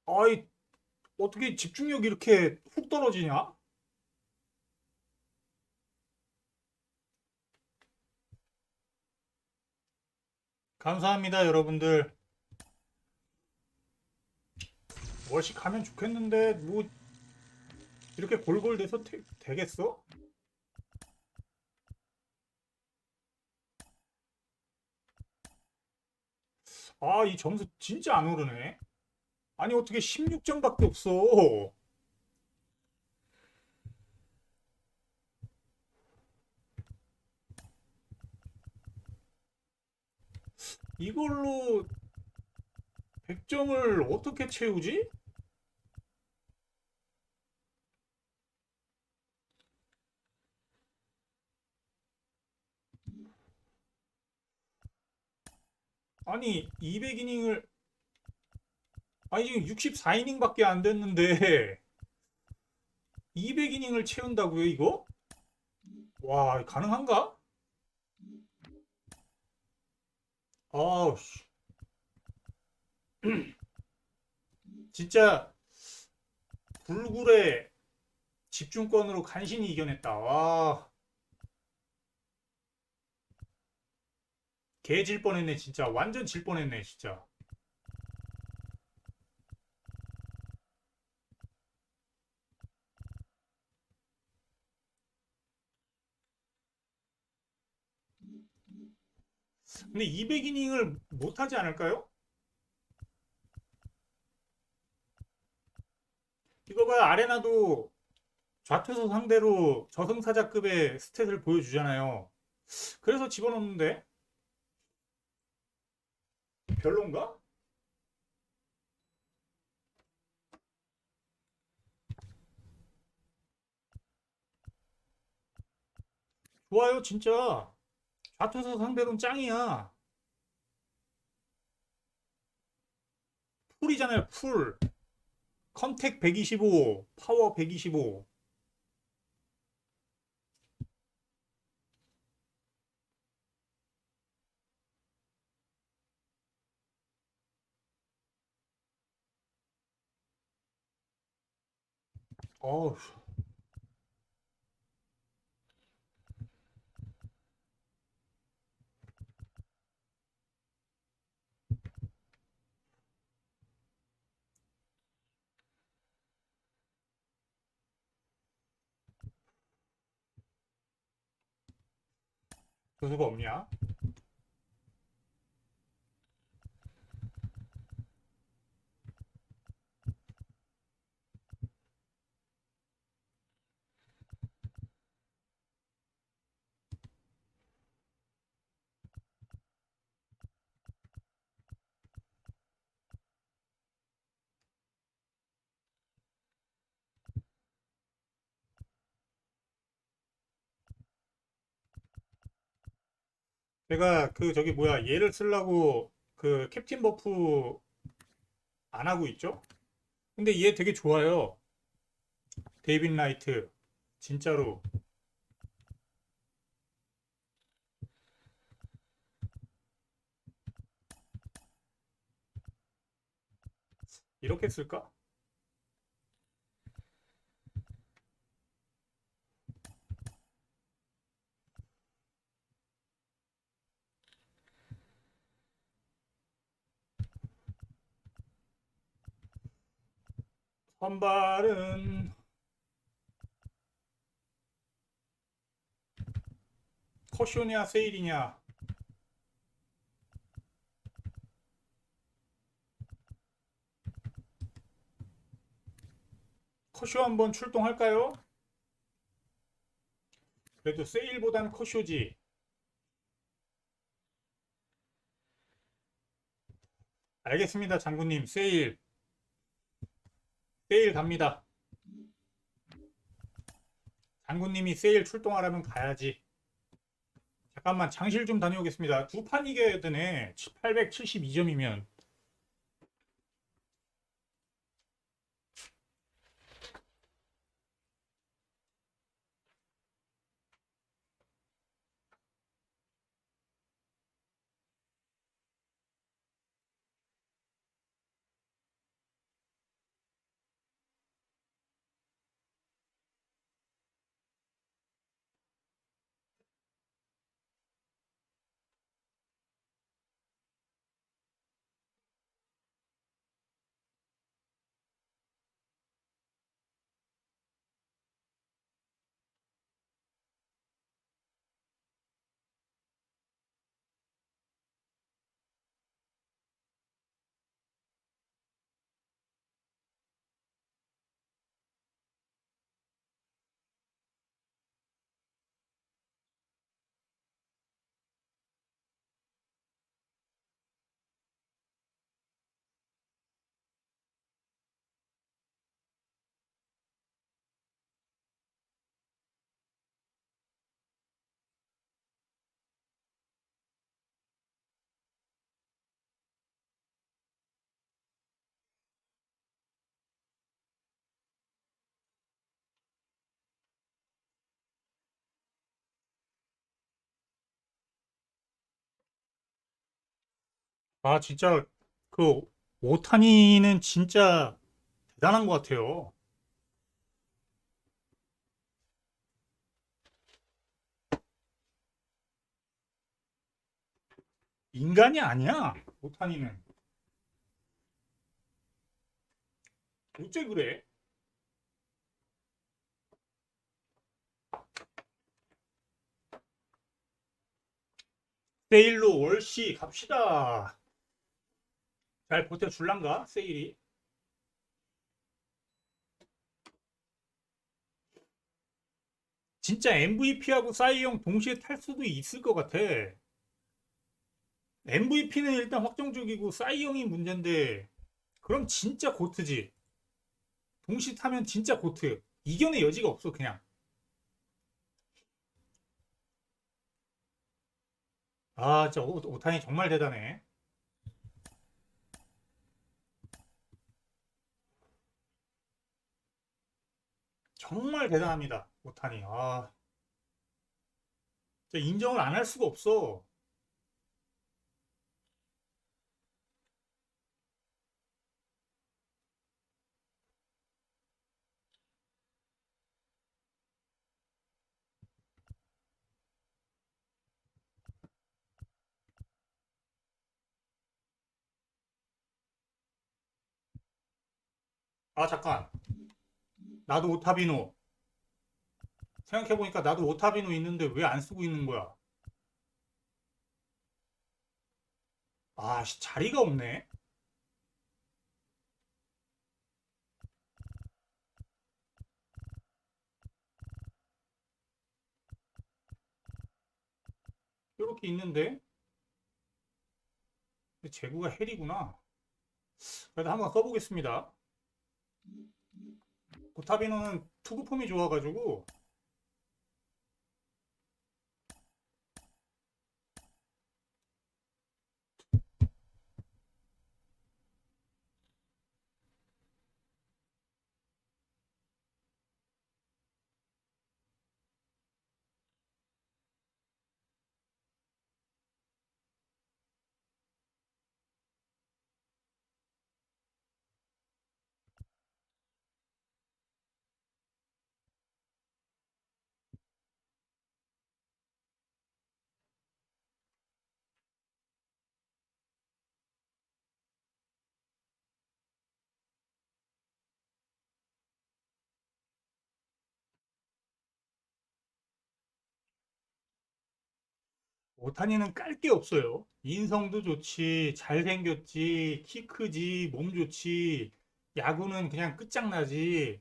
아이, 어떻게 집중력이 이렇게 훅 떨어지냐? 감사합니다, 여러분들. 뭐씩 가면 좋겠는데 뭐 이렇게 골골돼서 되겠어? 아, 이 점수 진짜 안 오르네. 아니, 어떻게 16점밖에 없어. 이걸로 100점을 어떻게 채우지? 아니, 200이닝을 아니, 지금 64이닝밖에 안 됐는데 200이닝을 채운다고요, 이거? 와, 가능한가? 아우, 진짜 불굴의 집중권으로 간신히 이겨냈다. 와, 개 질 뻔했네, 진짜. 완전 질 뻔했네, 진짜. 근데 200이닝을 못하지 않을까요? 이거 봐요. 아레나도 좌투수 상대로 저승사자급의 스탯을 보여주잖아요. 그래서 집어넣는데 별론가? 좋아요, 진짜. 좌투수 상대로는 짱이야. 풀이잖아요, 풀. 컨택 125, 파워 125. 어우. 교수가 없냐? 제가 그 저기 뭐야 얘를 쓰려고 그 캡틴 버프 안 하고 있죠? 근데 얘 되게 좋아요. 데이빗 라이트. 진짜로. 이렇게 쓸까? 선발은 커쇼냐 세일이냐. 커쇼 한번 출동할까요? 그래도 세일보단 커쇼지. 알겠습니다, 장군님. 세일 갑니다. 장군님이 세일 출동하라면 가야지. 잠깐만 장실 좀 다녀오겠습니다. 두 판 이겨야 되네. 872점이면. 아, 진짜 그 오타니는 진짜 대단한 것 같아요. 인간이 아니야, 오타니는. 어째 그래? 세일로 월시 갑시다. 잘 버텨줄란가, 세일이? 진짜 MVP하고 싸이형 동시에 탈 수도 있을 것 같아. MVP는 일단 확정적이고 싸이형이 문제인데, 그럼 진짜 고트지. 동시 타면 진짜 고트. 이견의 여지가 없어, 그냥. 아, 진짜 오타니 정말 대단해. 정말 대단합니다, 오타니. 아, 진짜 인정을 안 할 수가 없어. 아, 잠깐. 나도 오타비노. 생각해보니까 나도 오타비노 있는데 왜 안 쓰고 있는 거야? 아, 자리가 없네. 이렇게 있는데 재구가 헬이구나. 그래도 한번 써보겠습니다. 오타비노는 투구 폼이 좋아가지고 오타니는 깔 게 없어요. 인성도 좋지, 잘생겼지, 키 크지, 몸 좋지. 야구는 그냥 끝장나지.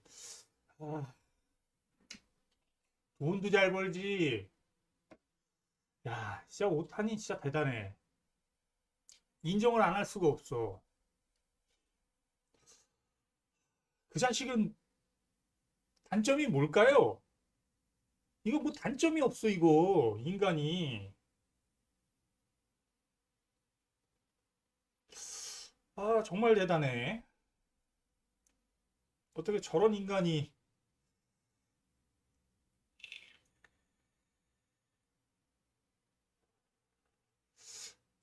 아, 돈도 잘 벌지. 야, 진짜 오타니 진짜 대단해. 인정을 안 할 수가 없어. 그 자식은 단점이 뭘까요? 이거 뭐 단점이 없어, 이거. 인간이. 아, 정말 대단해. 어떻게 저런 인간이.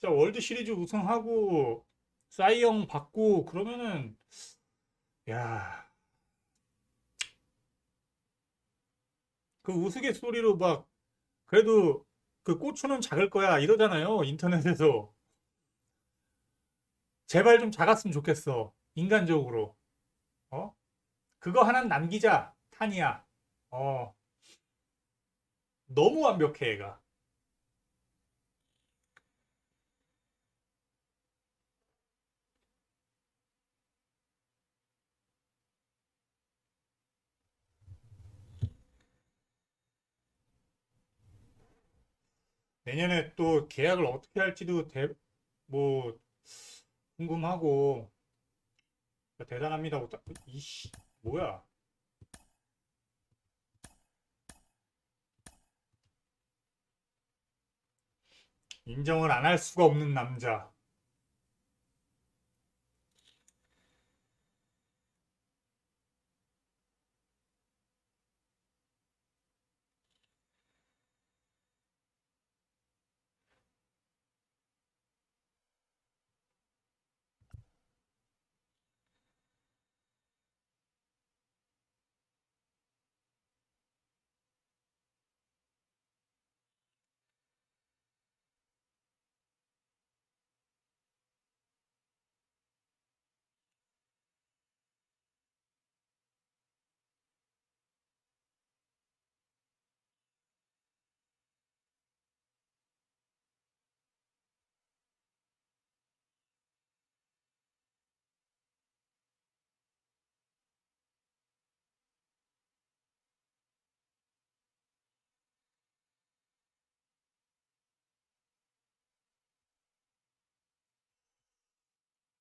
자, 월드 시리즈 우승하고, 사이영 받고, 그러면은, 야, 그 우스갯소리로 막, 그래도 그 고추는 작을 거야, 이러잖아요, 인터넷에서. 제발 좀 작았으면 좋겠어. 인간적으로. 어? 그거 하나 남기자, 탄이야. 어, 너무 완벽해, 얘가. 내년에 또 계약을 어떻게 할지도 뭐, 궁금하고, 대단합니다. 이씨, 뭐야. 인정을 안 할 수가 없는 남자.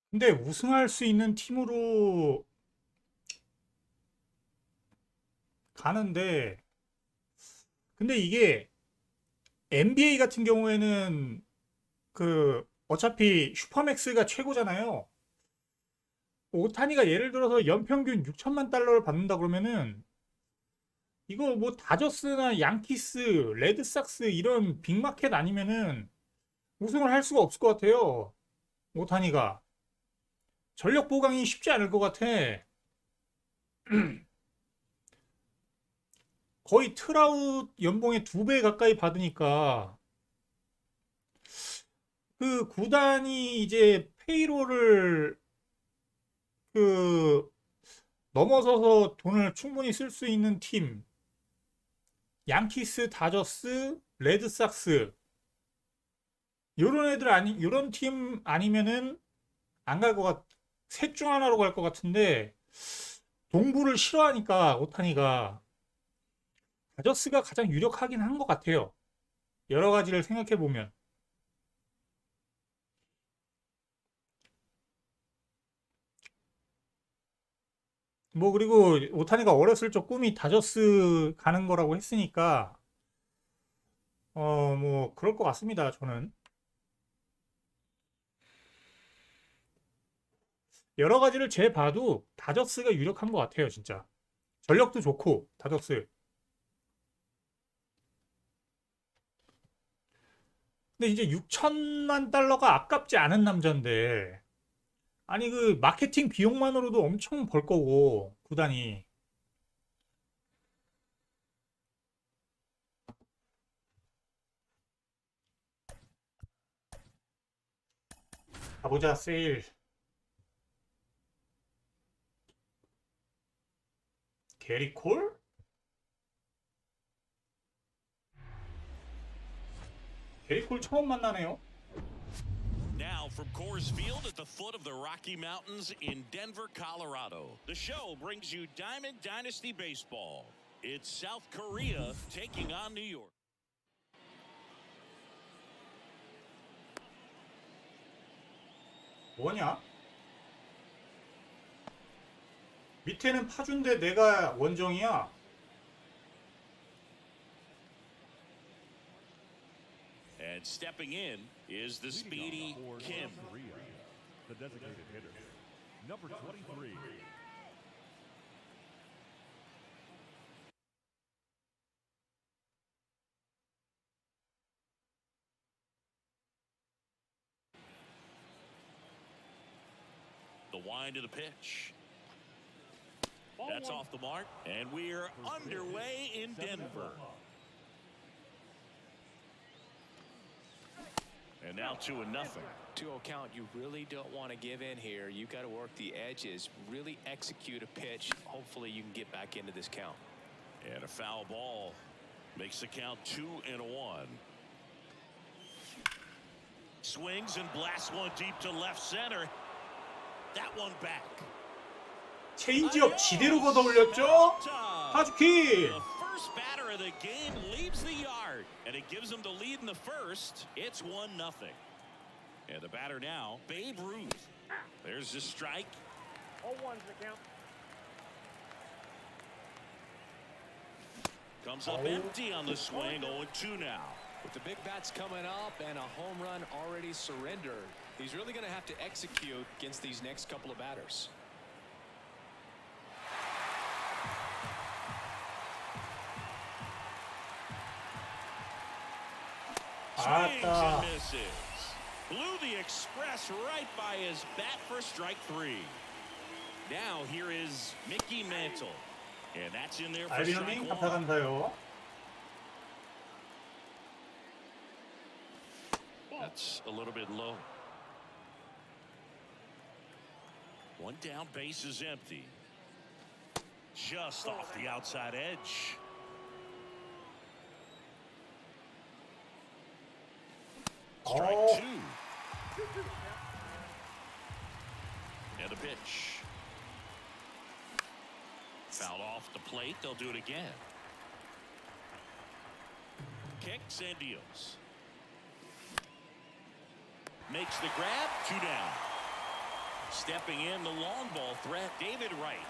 근데 우승할 수 있는 팀으로 가는데, 근데 이게 NBA 같은 경우에는 그 어차피 슈퍼맥스가 최고잖아요. 오타니가 예를 들어서 연평균 6천만 달러를 받는다 그러면은 이거 뭐 다저스나 양키스, 레드삭스 이런 빅마켓 아니면은 우승을 할 수가 없을 것 같아요. 오타니가 전력 보강이 쉽지 않을 것 같아. 거의 트라웃 연봉의 2배 가까이 받으니까 그 구단이 이제 페이로를 그 넘어서서 돈을 충분히 쓸 수 있는 팀, 양키스, 다저스, 레드삭스 요런 애들 아니 요런 팀 아니면은 안 갈 것 같. 셋 중 하나로 갈 것 같은데 동부를 싫어하니까 오타니가 다저스가 가장 유력하긴 한 것 같아요. 여러 가지를 생각해 보면. 뭐 그리고 오타니가 어렸을 적 꿈이 다저스 가는 거라고 했으니까 뭐 그럴 것 같습니다. 저는 여러 가지를 재봐도 다저스가 유력한 것 같아요. 진짜 전력도 좋고 다저스. 근데 이제 6천만 달러가 아깝지 않은 남자인데 아니 그 마케팅 비용만으로도 엄청 벌 거고 구단이. 가보자 세일. 게리 콜? 게리콜 처음 만나네요. Now from Coors Field at the foot of the Rocky Mountains in Denver, Colorado. The show brings you Diamond Dynasty Baseball. It's South Korea taking on New York. 뭐냐? 밑에는 파주인데 내가 원정이야. And stepping in is the speedy For Kim. South Korea, the designated hitter, number 23. The wind of the pitch. That's off the mark, and we're underway in Denver. And now 2-0. 2-0 count. You really don't want to give in here. You got to work the edges, really execute a pitch. Hopefully you can get back into this count. And a foul ball makes the count 2-1. Swings and blasts one deep to left center. That one back. 체인지업 지대로 걷어 올렸죠? 파주키! The first batter of the game leaves the yard, and it gives them the lead in the first. It's 1-0. And the batter now, Babe Ruth. There's the strike. 0-1's the count. Comes up empty on the swing. 0-2 now. With the big bats coming up and a home run already surrendered, he's really going to have to execute against these next couple of batters. Swings 아따. and misses. Blew the express right by his bat for strike 3. Now here is Mickey Mantle. And that's in there for strike 알비노님 1. 감사감사요. That's a little bit low. One down, base is empty. Just off the outside edge. Strike Oh. 2. And a pitch. Foul off the plate. They'll do it again. Kicks and deals. Makes the grab. 2 down. Stepping in the long ball threat, David Wright.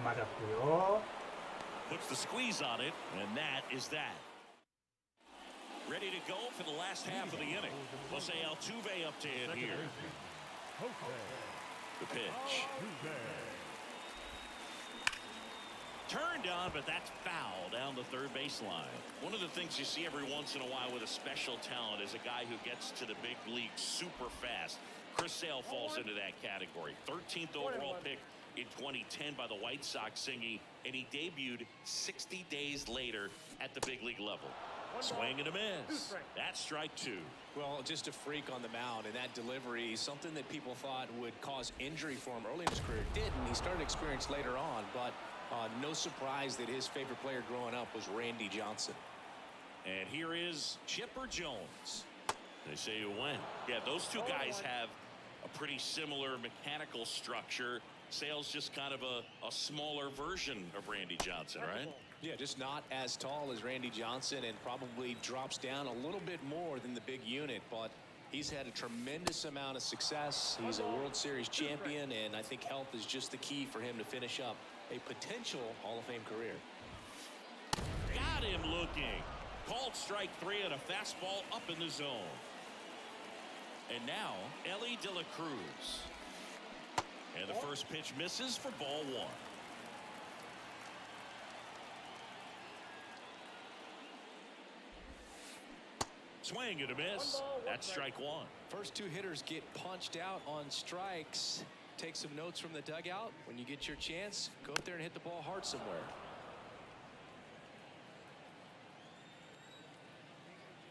맞았고요. Puts the squeeze on it, and that is that. Ready to go for the last half of the inning. Jose Altuve up to hit here. The pitch. Turned on, but that's foul down the third baseline. One of the things you see every once in a while with a special talent is a guy who gets to the big league super fast. Chris Sale falls into that category. 13th overall pick in 2010 by the White Sox, singing, and he debuted 60 days later at the big league level. Swing and a miss. That's strike 2. Well, just a freak on the mound, and that delivery, something that people thought would cause injury for him early in his career, didn't. He started experience later on, but no surprise that his favorite player growing up was Randy Johnson. And here is Chipper Jones. They say you win. Yeah, those two guys have a pretty similar mechanical structure. Sale's just kind of a smaller version of Randy Johnson, right? Yeah, just not as tall as Randy Johnson and probably drops down a little bit more than the big unit, but he's had a tremendous amount of success. He's a World Series champion, and I think health is just the key for him to finish up a potential Hall of Fame career. Got him looking. Called strike 3 and a fastball up in the zone. And now Ellie De La Cruz. And the first pitch misses for ball 1. Swing and a miss. That's strike 1. First 2 hitters get punched out on strikes. Take some notes from the dugout. When you get your chance, go up there and hit the ball hard somewhere.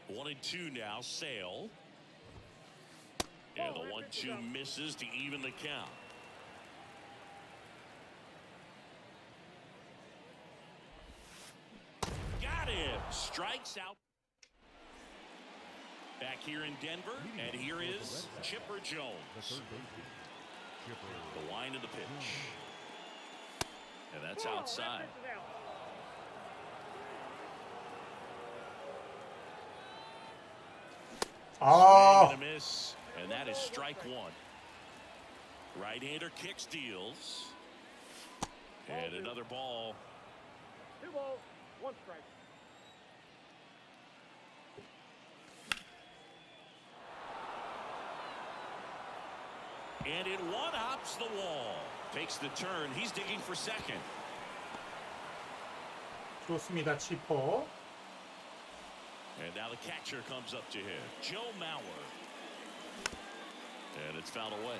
1-2 now. Sale. And the 1-2 misses to even the count. strikes out. Back here in Denver, and here is Chipper The Jones. third baseman, Chipper. The wind of the pitch. And that's outside. 아, Swing and a miss, and that is strike one. Right-hander kicks, deals. And another ball. 2 balls, 1 strike. And it one-hops the wall. Takes the turn. He's digging for second. 좋습니다. 치퍼. And now the catcher comes up to him, Joe Mauer. And it's fouled away.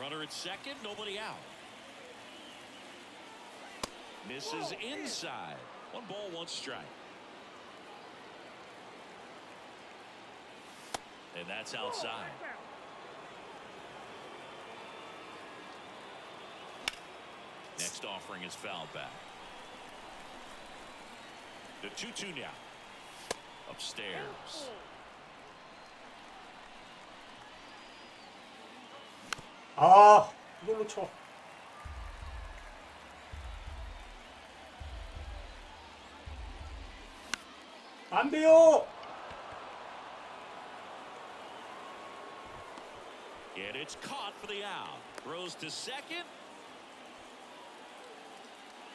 Runner at second, nobody out. Misses inside. 1 ball, 1 strike. And that's outside. Next offering is fouled back. The 2-2 now. Upstairs. 아, 이걸로 쳐. 안 돼요. And it's caught for the out. Throws to second.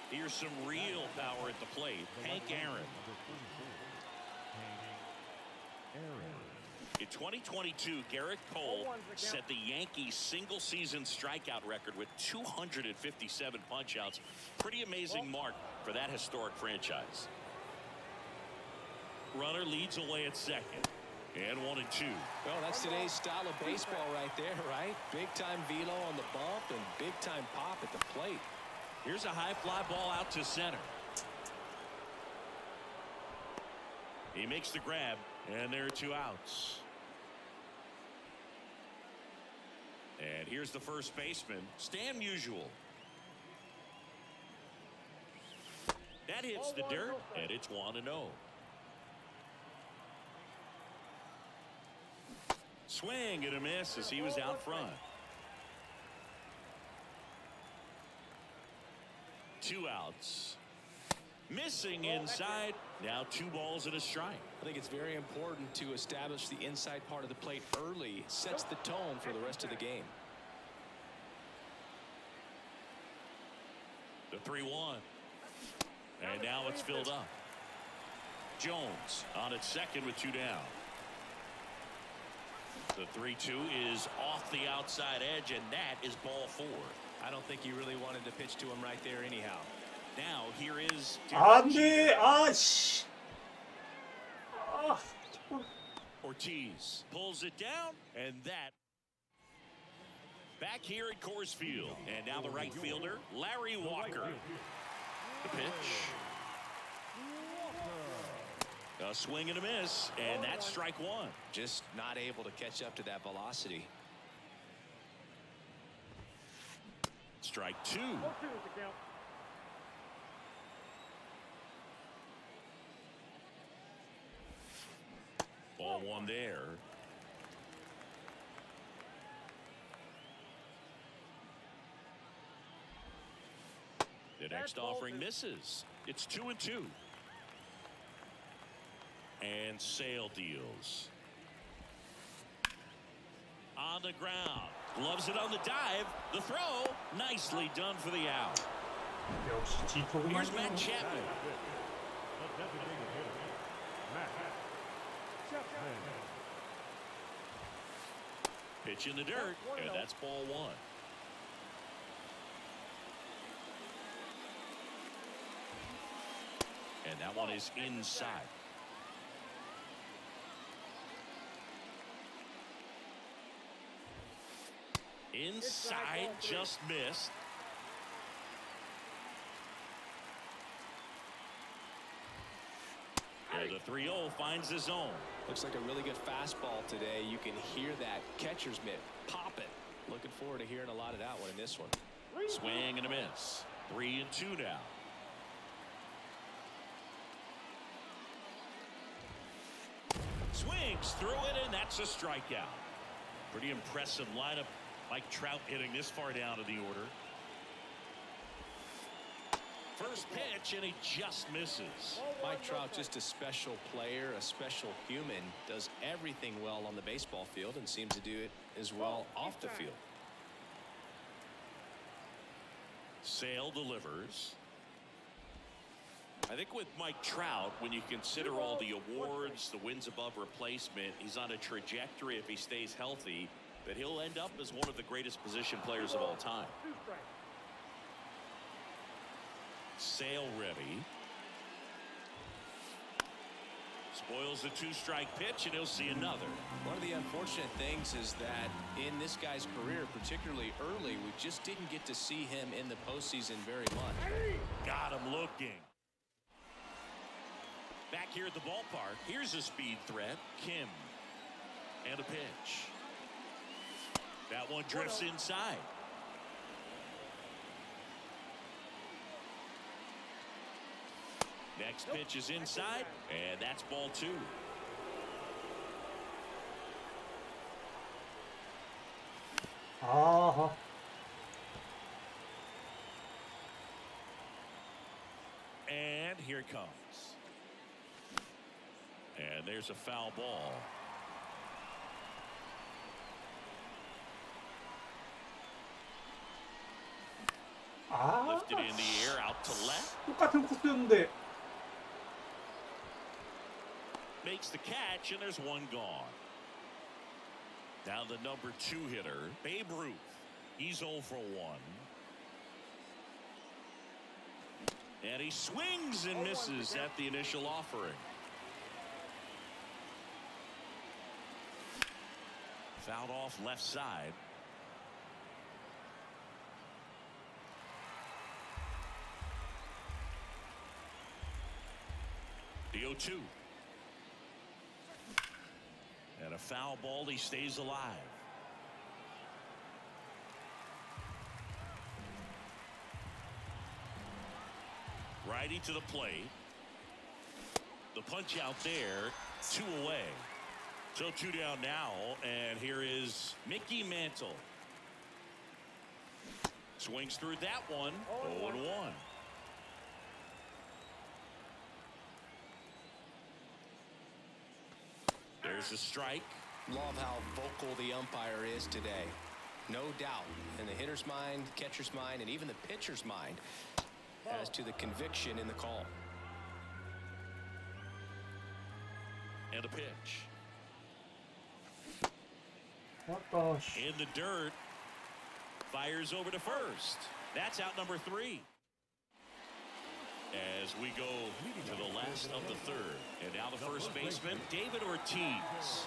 Here's some real power at the plate. Hank Aaron. In 2022, Garrett Cole set the Yankees single-season strikeout record with 257 punch-outs. Pretty amazing mark for that historic franchise. Runner leads away at second. And 1-2. Well, that's today's style of baseball right there, right? Big-time velo on the bump and big-time pop at the plate. Here's a high fly ball out to center. He makes the grab, and there are 2 outs. And here's the first baseman, Stan Musial. That hits the dirt, and it's 1-0. Swing and a miss as he was out front. 2 outs. Missing inside. Now 2 balls and a strike. I think it's very important to establish the inside part of the plate early. Sets the tone for the rest of the game. The 3-1. And now it's filled up. Jones on at second with 2 down. The 3-2 is off the outside edge, and that is ball 4. I don't think you really wanted to pitch to him right there anyhow. Now here is 안 돼. 아, 씨. 아, Ortiz pulls it down, and that back here at Coors Field. And now the right fielder, Larry Walker. The pitch. A swing and a miss, and that's strike 1. Just not able to catch up to that velocity. Strike 2. 0-2 is the count. Ball 1 there. The next offering misses. It's 2-2. And Sale deals. On the ground. Gloves it on the dive. The throw. Nicely done for the out. 역시 지토그만. Here's Matt Chapman. The designated hitter, Matt Chapman. Pitch in the dirt. And that's ball 1. And that one is inside. Inside, just missed. And the 3-0 finds the zone. Looks like a really good fastball today. You can hear that catcher's mitt pop it. Looking forward to hearing a lot of that one in this one. Swing and a miss. 3-2 now. Swings through it, and that's a strikeout. Pretty impressive lineup. Mike Trout hitting this far down in the order. First pitch, and he just misses. Mike Trout, just a special player, a special human, does everything well on the baseball field and seems to do it as well off the field. Sale delivers. I think with Mike Trout, when you consider all the awards, the wins above replacement, he's on a trajectory, if he stays healthy, that he'll end up as one of the greatest position players of all time. Sale ready. Spoils the 2-strike pitch, and he'll see another. One of the unfortunate things is that in this guy's career, particularly early, we just didn't get to see him in the postseason very much. Got him looking. Back here at the ballpark, here's a speed threat, Kim. And a pitch. That one drifts inside. Next pitch is inside, and that's ball 2. 아하. And here it comes. And there's a foul ball. 아, Lifted in the air out to left. 똑같은 코스였는데. Makes the catch, and there's one gone. Now the number 2 hitter, Babe Ruth. He's 0 for 1. And he swings and misses at the initial offering. Fouled off left side. The 0-2. And a foul ball, he stays alive. Righty to the plate. The punch out there, 2 away. So 2 down now, and here is Mickey Mantle. Swings through that one, 0-1. There's a strike. Love how vocal the umpire is today. No doubt in the hitter's mind, catcher's mind, and even the pitcher's mind as to the conviction in the call. And a pitch. What the sh... In the dirt. Fires over to first. That's out number 3. As we go to the last of the 3rd. And now the first baseman, David Ortiz.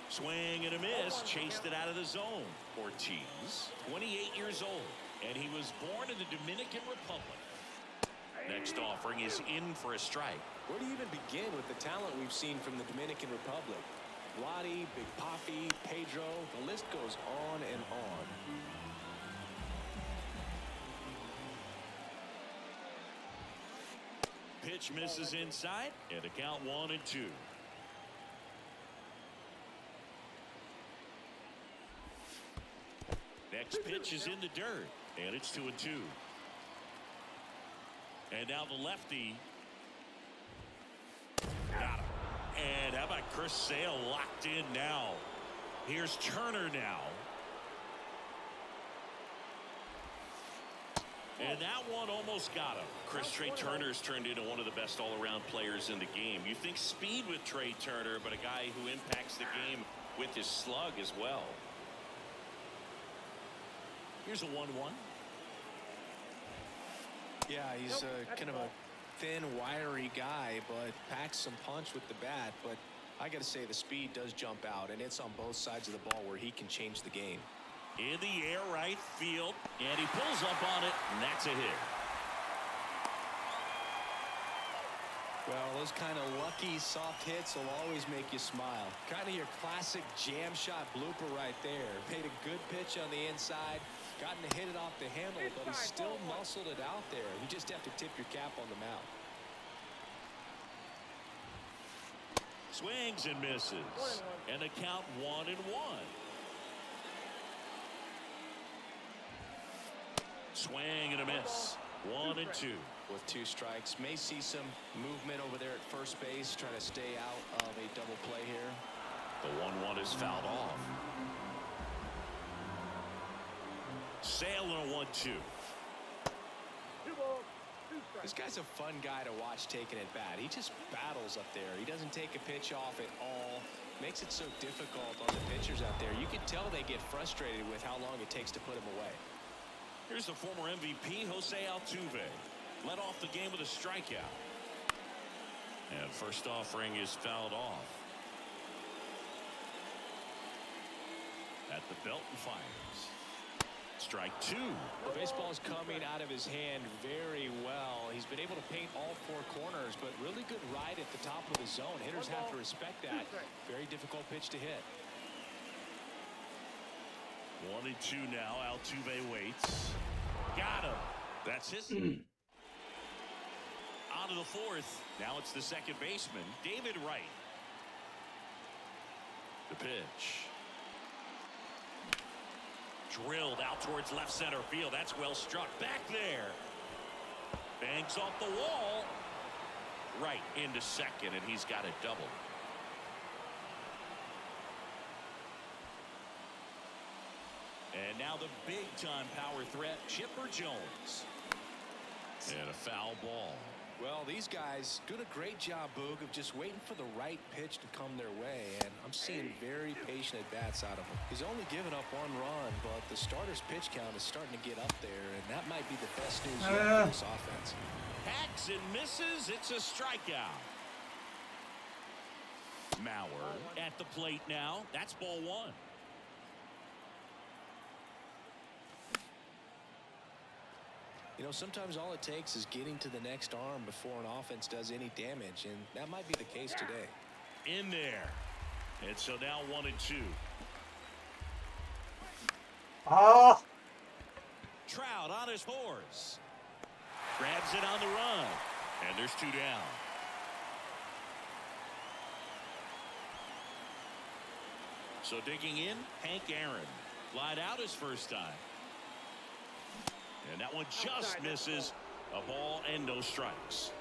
Swing and a miss. Chased it out of the zone. Ortiz, 28 years old. And he was born in the Dominican Republic. Next offering is in for a strike. Where do you even begin with the talent we've seen from the Dominican Republic? Vladi, Big Papi, Pedro, the list goes on and on. Pitch misses inside, and a count 1-2. Next pitch is in the dirt, and it's 2-2. And now the lefty. Got him. And how about Chris Sale locked in now? Here's Turner now. And that one almost got him. Trey Turner's turned into one of the best all-around players in the game. You think speed with Trey Turner, but a guy who impacts the game with his slug as well. Here's a 1-1. Yeah, he's kind of a thin, wiry guy, but packs some punch with the bat. But I got to say, the speed does jump out, and it's on both sides of the ball where he can change the game. In the air, right field, and he pulls up on it, and that's a hit. Well, those kind of lucky soft hits will always make you smile. Kind of your classic jam shot blooper right there. Paid a good pitch on the inside, gotten to hit it off the handle, but he still muscled it out there. You just have to tip your cap on the mound. Swings and misses. And the count 1-1. Swing and a miss. 1-2. With 2 strikes, may see some movement over there at first base, trying to stay out of a double play here. The 1-1 is fouled off. Sale and a 1-2. 2 balls, 2 strikes. This guy's a fun guy to watch taking at bat. He just battles up there. He doesn't take a pitch off at all. Makes it so difficult on the pitchers out there. You can tell they get frustrated with how long it takes to put him away. Here's the former MVP, Jose Altuve. Led off the game with a strikeout. And first offering is fouled off. At the belt and fires. Strike 2. The baseball is coming out of his hand very well. He's been able to paint all 4 corners, but really good ride at the top of the zone. Hitters have to respect that. Very difficult pitch to hit. 1-2 now. Altuve waits. Got him. That's his. On to the 4th. Now it's the second baseman, David Wright. The pitch. Drilled out towards left center field. That's well struck. Back there. Bangs off the wall. Right into second, and he's got a double. And now the big-time power threat, Chipper Jones. And a foul ball. Well, these guys doing a great job, Boog, of just waiting for the right pitch to come their way, and I'm seeing very patient at-bats out of him. He's only given up 1 run, but the starter's pitch count is starting to get up there, and that might be the best news yet for this offense. Hacks and misses. It's a strikeout. Mauer at the plate now. That's ball 1. You know, sometimes all it takes is getting to the next arm before an offense does any damage, and that might be the case today. In there. And so now 1-2. 아, Trout on his horse. Grabs it on the run. And there's 2 down. So digging in, Hank Aaron. Lied out his first time. And that one just misses. A ball and no strikes.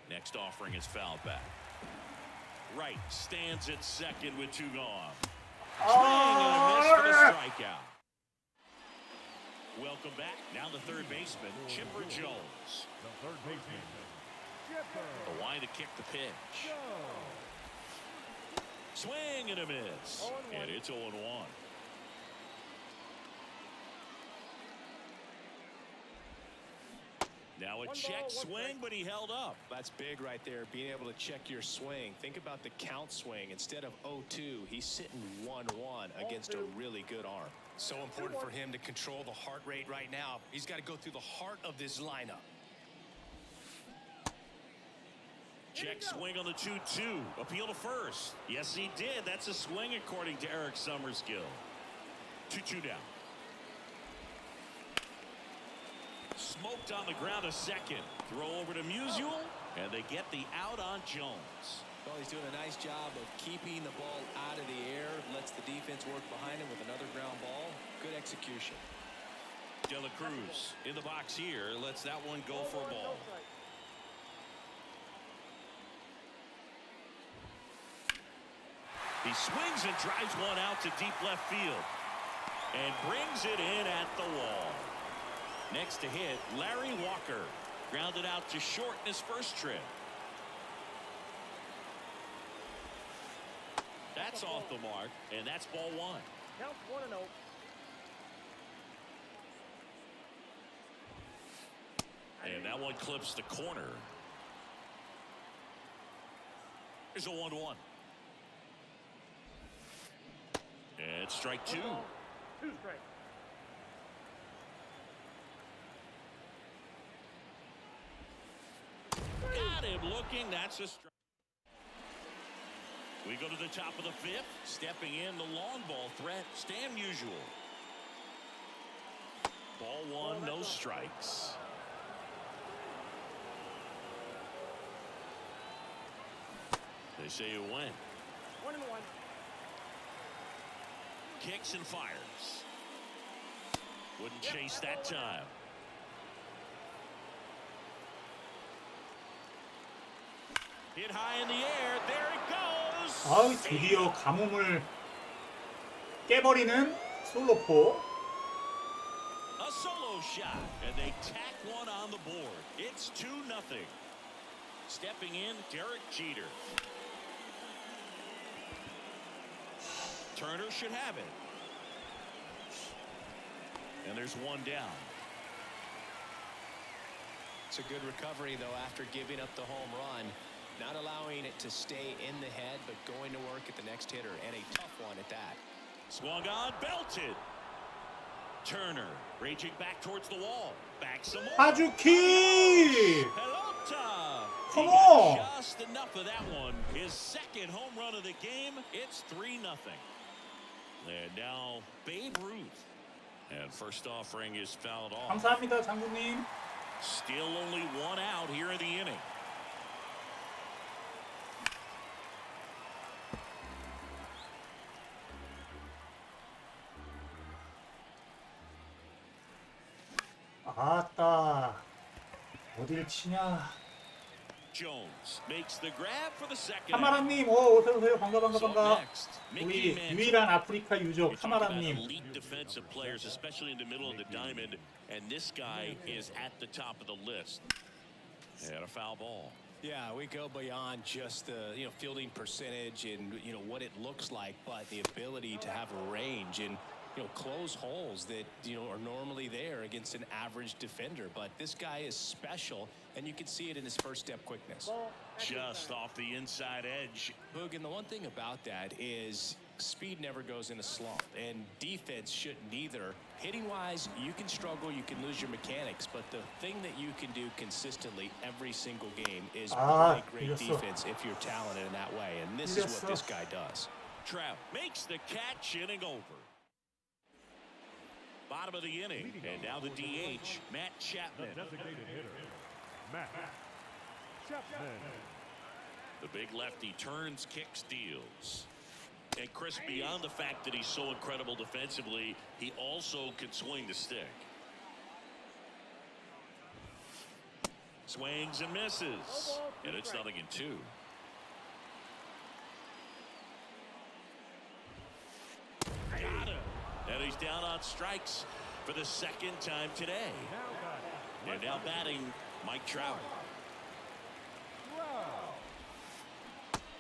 Next offering is fouled back. Wright stands at second with 2 gone. Swing and a miss for the strikeout. Welcome back. Now the third baseman, Chipper Jones. The third baseman, The line to kick the pitch. Swing and a miss. And it's 0-1. Now a check swing, but he held up. That's big right there, being able to check your swing. Think about the count swing. Instead of 0-2, he's sitting 1-1 against a really good arm. So important for him to control the heart rate right now. He's got to go through the heart of this lineup. Check swing on the 2-2. Appeal to first. Yes, he did. That's a swing according to Eric Summerskill. 2-2 down. Smoked on the ground a second. Throw over to Musial, and they get the out on Jones. Well, he's doing a nice job of keeping the ball out of the air. Lets the defense work behind him with another ground ball. Good execution. De La Cruz in the box here. Lets that one go for a ball. He swings and drives one out to deep left field. And brings it in at the wall. Next to hit, Larry Walker. Grounded out to short in his first trip. That's off the mark, and that's ball 1. Count 1-0. And that one clips the corner. Here's a 1-1. And strike 2. 2 strikes. Got him looking. That's a strike. We go to the top of the fifth. Stepping in, the long ball threat. Stan Musial. Ball one, no strikes. They say it went. 1-1. Kicks and fires. Wouldn't chase that time. Hit high in the air. There it goes. 아우, 드디어 가뭄을 깨버리는 솔로포. A solo shot, and they tack one on the board. It's 2-0. Stepping in, Derek Jeter. Turner should have it. And there's one down. It's a good recovery, though, after giving up the home run. Not allowing it to stay in the head, but going to work at the next hitter, and a tough one at that. Swung on, belted. Turner raging back towards the wall. Back some more. 하주키! Pelota. Come He got on. just enough of that one. His second home run of the game. It's 3-0. And now Babe Ruth. And first offering is fouled off. 감사합니다, 장군님. Still only one out here in the inning. 아따, 어딜 치냐. Jones makes the grab for the second. 카마라님, 어서오세요. 반가. So next, 우리 Mickey Mantle. 유일한 아프리카 유족 We talk about 카마라님. elite defensive players, especially in the middle of the diamond, and this guy is at the top of the list. And a foul ball. Yeah, we go beyond just the fielding percentage and what it looks like, but the ability to have a range and close holes that are normally there against an average defender. But this guy is special, and you can see it in his first step quickness. Just off the inside edge. Boog, and the one thing about that is speed never goes in a slump, and defense shouldn't either. Hitting wise, you can struggle, you can lose your mechanics, but the thing that you can do consistently every single game is play great 이겼어. defense if you're talented in that way, and this is what this guy does. Trout makes the catch, inning over. Bottom of the inning, and now the DH, Matt The Chapman. designated hitter, Matt Chapman. The big lefty turns, kicks, deals. And Chris, beyond the fact that he's so incredible defensively, he also can swing the stick. Swings and misses. And it's 0-2. Got him. And he's down on strikes for the second time today. And now batting, Mike Trout.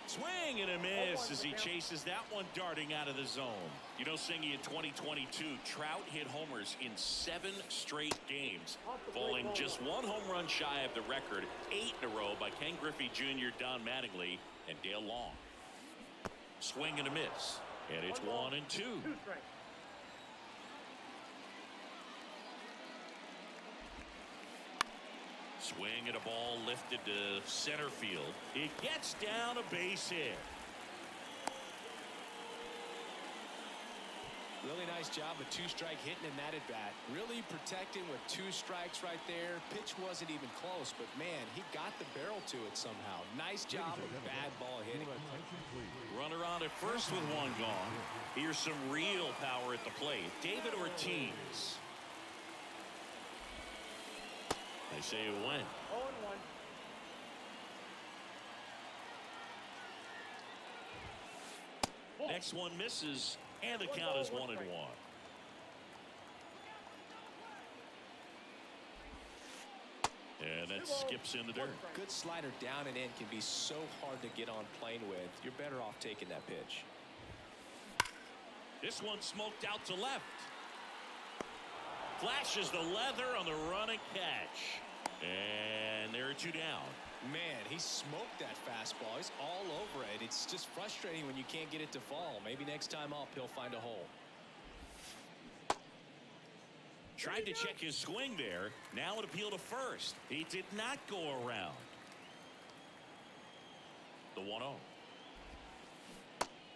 Swing and a miss as he chases that one darting out of the zone. You know, Singy, in 2022, Trout hit homers in 7 straight games, falling just 1 home run shy of the record, 8 in a row by Ken Griffey Jr., Don Mattingly, and Dale Long. Swing and a miss, and it's 1-2. 2 strikes. Swing and a ball lifted to center field. It gets down a base hit. Really nice job with 2-strike hitting in that at bat. Really protecting with 2 strikes right there. Pitch wasn't even close, but man, he got the barrel to it somehow. Nice job of bad ball hitting. Runner on at first with 1 gone. Here's some real power at the plate. David Ortiz. They say it went. 0-1. Next one misses, and the count is 1-1. And that skips in the dirt. Good slider down and in can be so hard to get on plane with. You're better off taking that pitch. This one smoked out to left. Flashes the leather on the running catch. And there are 2 down. Man, he smoked that fastball. He's all over it. It's just frustrating when you can't get it to fall. Maybe next time up he'll find a hole. Tried to check his swing there. Now an appeal to first. He did not go around. The 1-0.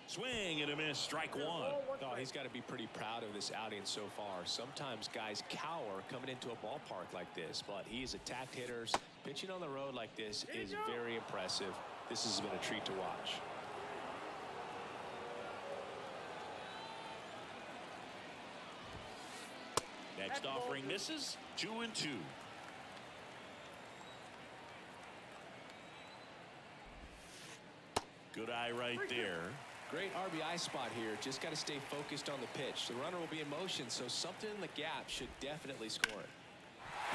Swing and a miss, strike one. Oh, he's got to be pretty proud of this outing so far. Sometimes guys cower coming into a ballpark like this, but he's attacked hitters. Pitching on the road like this is very impressive. This has been a treat to watch. Next offering misses, 2-2. Good eye right there. Great RBI spot here. Just got to stay focused on the pitch. The runner will be in motion, so something in the gap should definitely score it.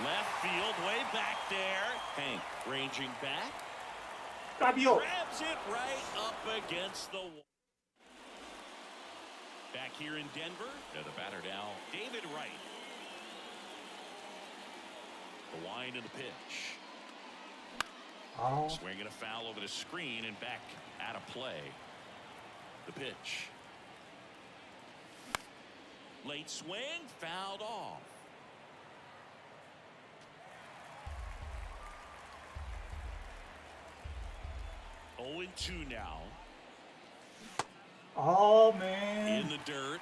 Left field, way back there. Hank ranging back. 까비오. Grabs it right up against the wall. Back here in Denver. The batter now, David Wright. The wind and the pitch. 아, Swinging a foul over the screen and back out of play. The pitch. Late swing, fouled off. Oh, 0-2 now. 아, In man. the dirt.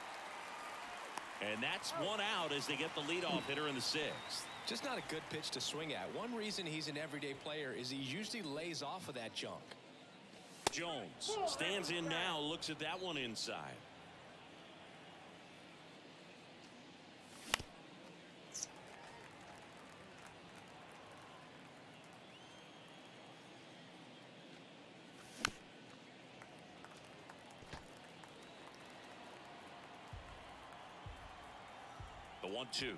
And that's one out as they get the leadoff hitter in the sixth. Just not a good pitch to swing at. One reason he's an everyday player is he usually lays off of that junk. Jones stands in now, looks at that one inside. The 1-2.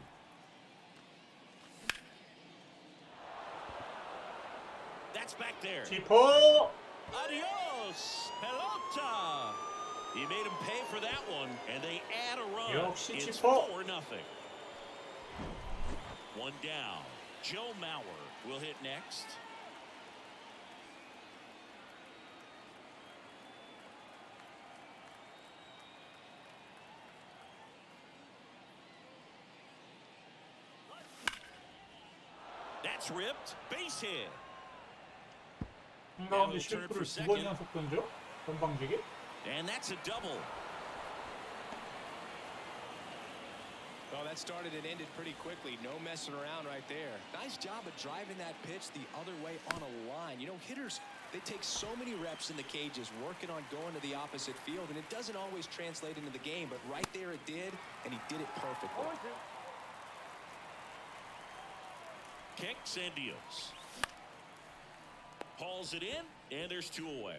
That's back there. 지포. Adios, pelota. He made him pay for that one, and they add a run. 역시 It's 지포. 4-0. One down. Joe Mauer will hit next. That's ripped. Base hit. 한가운데 실수를 2번 연속 던져? 건방지게? And that's a double. Oh, that started and ended pretty quickly. No messing around right there. Nice job of driving that pitch the other way on a line. You know, hitters, they take so many reps in the cages working on going to the opposite field, and it doesn't always translate into the game, but right there it did, and he did it perfectly. Kicks and deals. Hauls it in, and there's two away.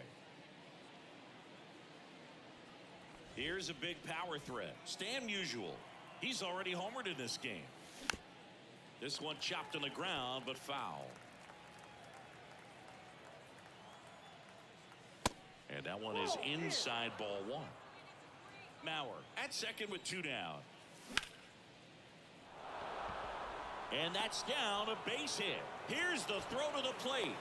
Here's a big power threat. Stan Musial. He's already homered in this game. This one chopped on the ground, but foul. And that one is inside ball one. Mauer at second with two down. And that's down, a base hit. Here's the throw to the plate.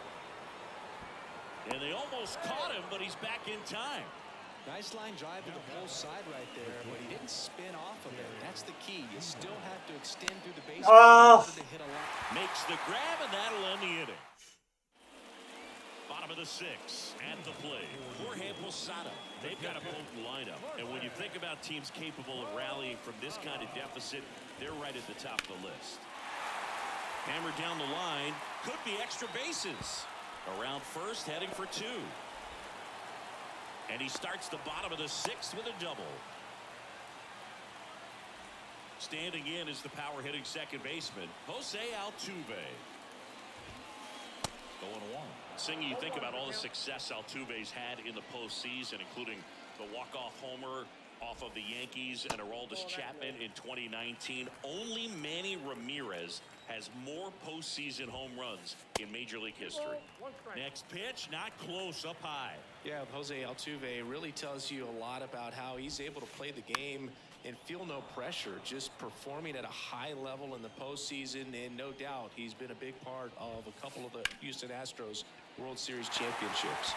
And they almost caught him, but he's back in time. Nice line drive to the pole side right there, but he didn't spin off of it. That's the key. You still have to extend through the base to hit a lot. Makes the grab, and that'll end the inning. Bottom of the sixth at the plate. Jorge Posada. They've got a potent lineup. And when you think about teams capable of rallying from this kind of deficit, they're right at the top of the list. Hammer down the line. Could be extra bases. Around first, heading for two. And he starts the bottom of the sixth with a double. Standing in is the power-hitting second baseman, Jose Altuve. Going one. Singy, you think about all the success Altuve's had in the postseason, including the walk-off homer off of the Yankees and Aroldis Chapman in 2019. Only Manny Ramirez has more postseason home runs in Major League history. Next pitch, not close, up high. Yeah, Jose Altuve really tells you a lot about how he's able to play the game and feel no pressure, just performing at a high level in the postseason, and no doubt he's been a big part of a couple of the Houston Astros World Series championships.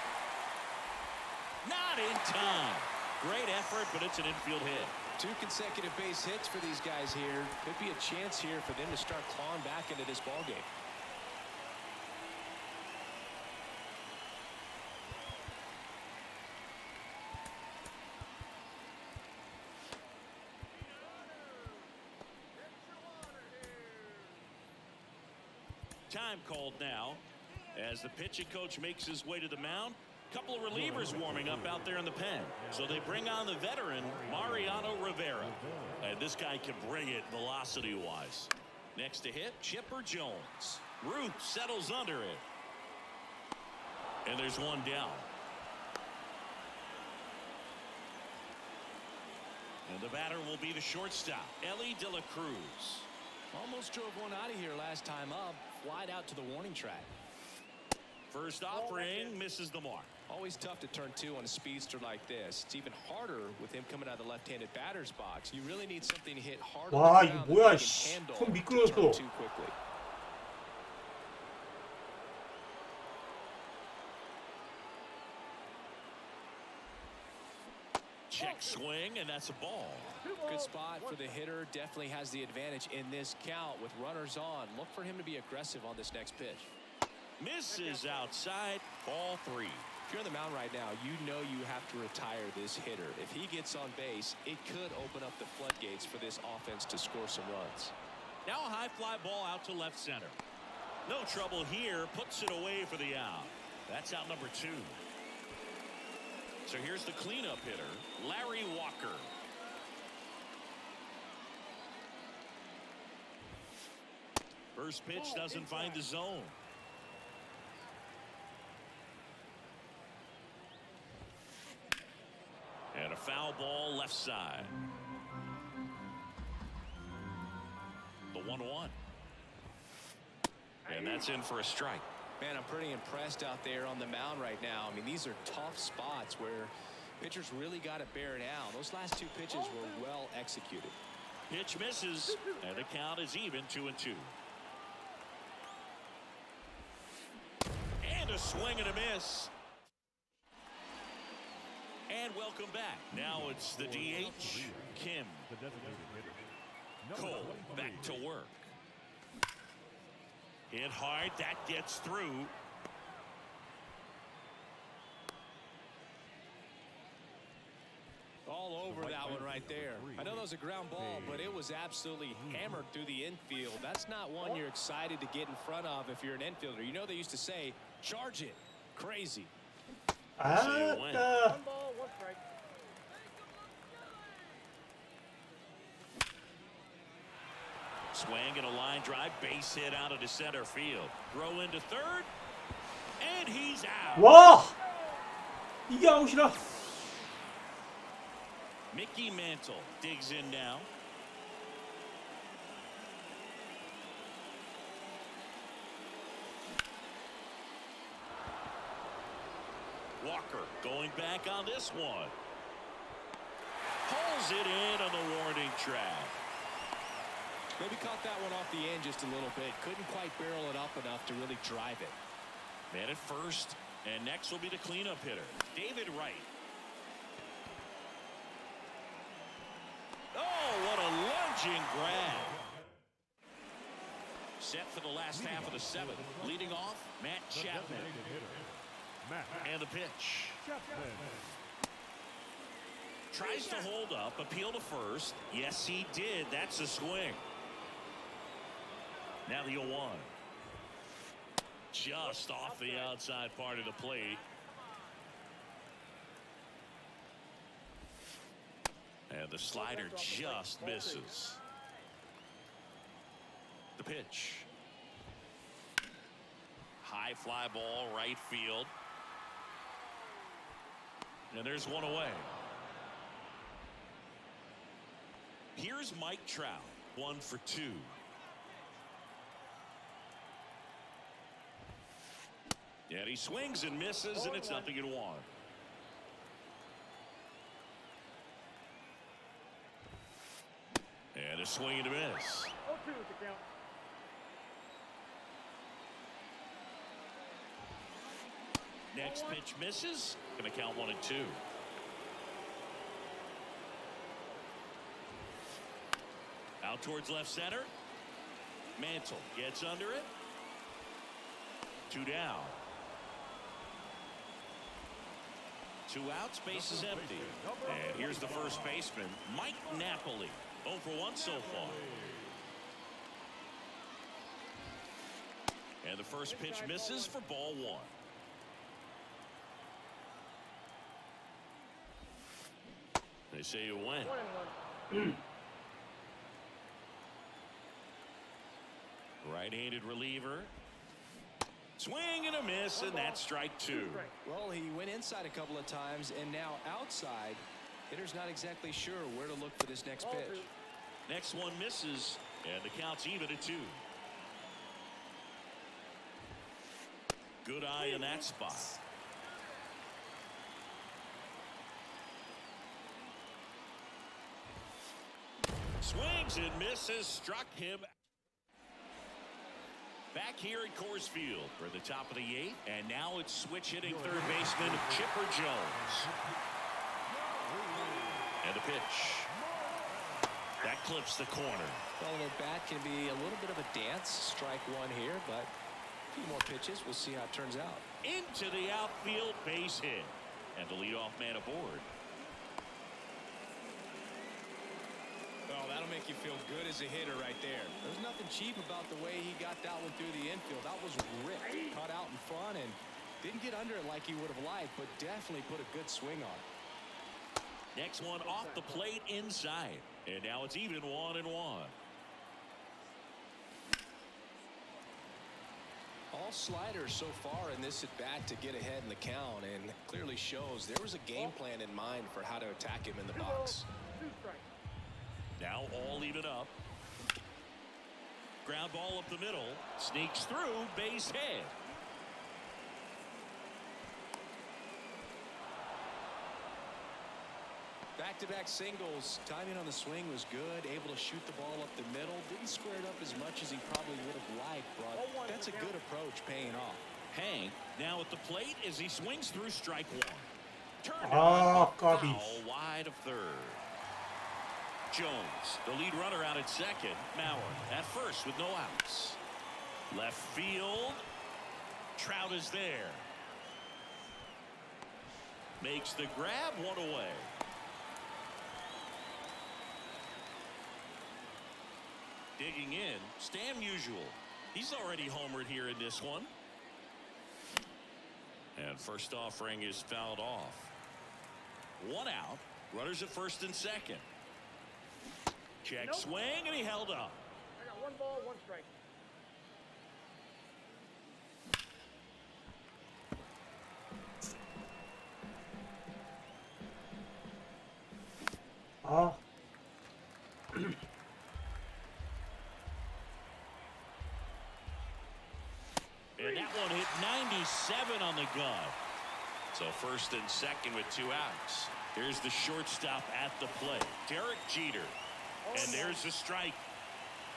Not in time. Great effort, but it's an infield hit. Two consecutive base hits for these guys here. Could be a chance here for them to start clawing back into this ballgame. Time called now as the pitching coach makes his way to the mound. Couple of relievers warming up out there in the pen. So they bring on the veteran, Mariano Rivera. And this guy can bring it velocity-wise. Next to hit, Chipper Jones. Root settles under it. And there's one down. And the batter will be the shortstop, Ellie De La Cruz. Almost drove one out of here last time up. Flied out to the warning track. First offering misses the mark. Always tough to turn two on a speedster like this. It's even harder with him coming out of the left-handed batter's box. You really need something to hit hard on 와, the 이거 ground 뭐야, that 씨. can handle 손 to 미끄러졌어. turn too quickly. Check swing, and that's a ball. Good spot for the hitter. Definitely has the advantage in this count with runners on. Look for him to be aggressive on this next pitch. Misses outside, ball 3. If you're on the mound right now, you know you have to retire this hitter. If he gets on base, it could open up the floodgates for this offense to score some runs. Now a high fly ball out to left center. No trouble here, puts it away for the out. That's out number 2. So here's the cleanup hitter, Larry Walker. First pitch doesn't find the zone. And a foul ball left side. The 1-1. And that's in for a strike. Man, I'm pretty impressed out there on the mound right now. I mean, these are tough spots where pitchers really got to bear it down. Those last 2 pitches were well executed. Pitch misses, and the count is even 2-2. And a swing and a miss. And welcome back. Now it's the DH, Kim. The designated hitter. Cole back to work. Hit hard, that gets through. All over that one right there. I know that was a ground ball, but it was absolutely hammered through the infield. That's not one you're excited to get in front of if you're an infielder. You know they used to say, charge it. Crazy. 아따. One ball, one strike. Swing and a line drive, base hit out into center field. Throw into third, and he's out. 와! 이게 아웃이라. Mickey Mantle digs in now. Walker going back on this one. Pulls it in on the warning track. Maybe caught that one off the end just a little bit. Couldn't quite barrel it up enough to really drive it. Man at first, and next will be the cleanup hitter, David Wright. Oh, what a lunging grab. Set for the last half of the 7th. Leading off, Matt Chapman. Designated hitter. Matt And the pitch. Chapman. Tries to hold up, appeal to first. Yes, he did. That's a swing. Now the 0-1. Just off the outside part of the plate. And the slider just misses. The pitch. High fly ball, right field. And there's one away. Here's Mike Trout, 1 for 2. And he swings and misses, and it's 0-1. And a swing and a miss. 0-2 is the count. Next pitch misses. Going to count 1 and 2. Out towards left center. Mantle gets under it. 2 down. 2 outs, base is empty. And here's the first baseman, Mike Napoli. 0 for 1 so far. And the first pitch misses for ball one. They say you win. 1-1. Right-handed reliever. Swing and a miss, and that's strike two. Well, he went inside a couple of times, and now outside. Hitter's not exactly sure where to look for this next pitch. Next one misses, and the count's even at 2. Good eye in that spot. Swings and misses, struck him. Back here at Coors Field for the top of the 8th, and now it's switch hitting third baseman Chipper Jones. And the pitch. That clips the corner. Well, the bat can be a little bit of a dance. Strike one here, but a few more pitches. We'll see how it turns out. Into the outfield, base hit. And the leadoff man aboard. Well, that'll make you feel good as a hitter right there. There's nothing cheap about the way he got that one through the infield. That was ripped. Caught out in front and didn't get under it like he would have liked, but definitely put a good swing on it. Next one off the plate inside. And now it's even 1-1. All sliders so far in this at bat to get ahead in the count, and clearly shows there was a game plan in mind for how to attack him in the box. 2 strikes. Now all even up. Ground ball up the middle. Sneaks through, base hit. Back-to-back singles. Timing on the swing was good. Able to shoot the ball up the middle. Didn't square it up as much as he probably would have liked, but that's a good approach paying off. Hank now at the plate as he swings through strike one. Turned Ah, foul Gabby. wide of third. Jones, the lead runner out at second. Mauer at first with no outs. Left field. Trout is there. Makes the grab, one away. Digging in, Stan Musial. He's already homered here in this one. And first offering is fouled off. One out. Runners at first and second. Check swing, and he held up. I got 1 ball, 1 strike. 아, And that one hit 97 on the gun. So first and second with 2 outs. Here's the shortstop at the plate, Derek Jeter. And there's the strike.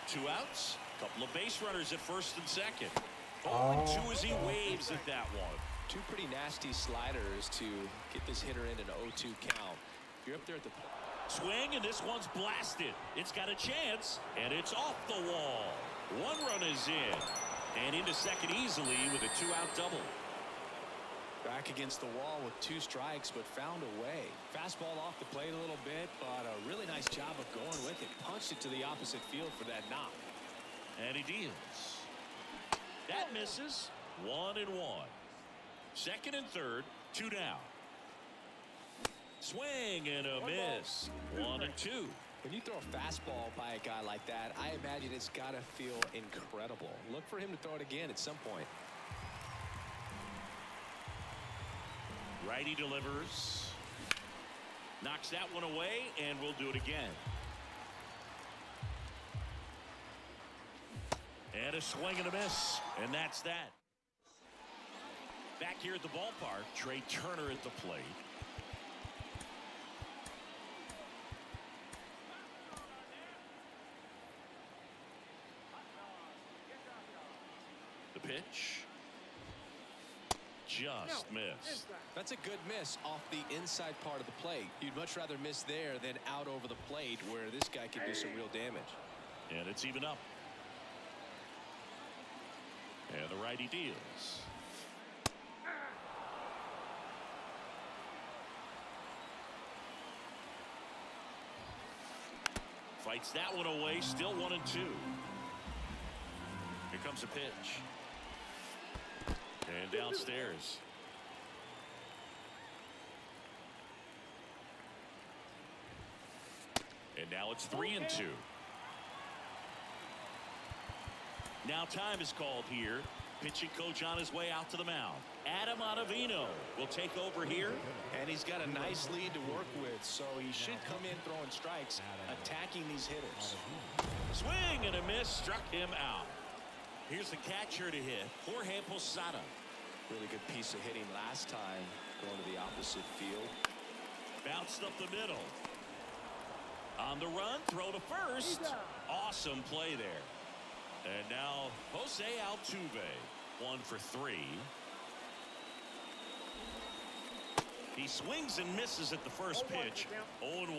2 outs. Couple of base runners at first and second. 0-2 as he waves at that one. 2 pretty nasty sliders to get this hitter in an 0-2 count. If you're up there at the Swing, and this one's blasted. It's got a chance, and it's off the wall. 1 run is in. And into second easily with a 2-out double. back against the wall with 2 strikes, but found a way. Fastball off the plate a little bit, but a really nice job of going with it. Punched it to the opposite field for that knock. And he deals. That misses. 1-1. Second and third, 2 down. Swing and a miss. 1-2. When you throw a fastball by a guy like that, I imagine it's got to feel incredible. Look for him to throw it again at some point. Righty delivers. Knocks that one away, and we'll do it again. And a swing and a miss, and that's that. Back here at the ballpark, Trey Turner at the plate. The pitch. Just missed. That's a good miss off the inside part of the plate. You'd much rather miss there than out over the plate where this guy could do some real damage. And it's even up. And the righty deals. Fights that one away. Still 1-2. Here comes a pitch. And downstairs. And now it's 3-2. Now time is called here. Pitching coach on his way out to the mound. Adam Ottavino will take over here. And he's got a nice lead to work with, so he should come in throwing strikes, attacking these hitters. Swing and a miss, struck him out. Here's the catcher to hit, Jorge Posada. Really good piece of hitting last time, going to the opposite field. Bounced up the middle. On the run, throw to first. Awesome play there. And now Jose Altuve, 1 for 3. He swings and misses at the first pitch. 0-1.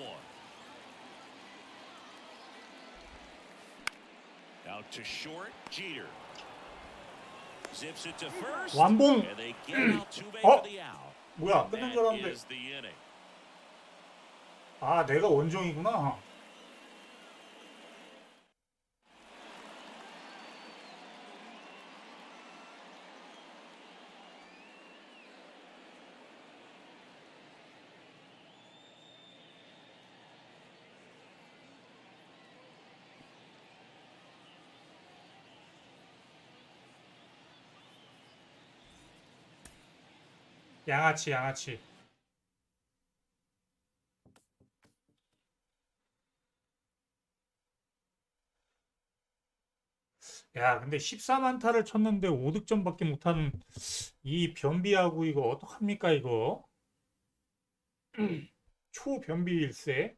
Out to short, Jeter. Zips it to first. 완봉. And they get Altuve for the out. 뭐야, 끝난 줄 That 알았는데. is the inning. 아, 내가 원정이구나. 양아치, 양아치. 야, 근데 14만타를 쳤는데 5득점밖에 못하는 이 변비하고 이거 어떡합니까, 이거? 초변비일세.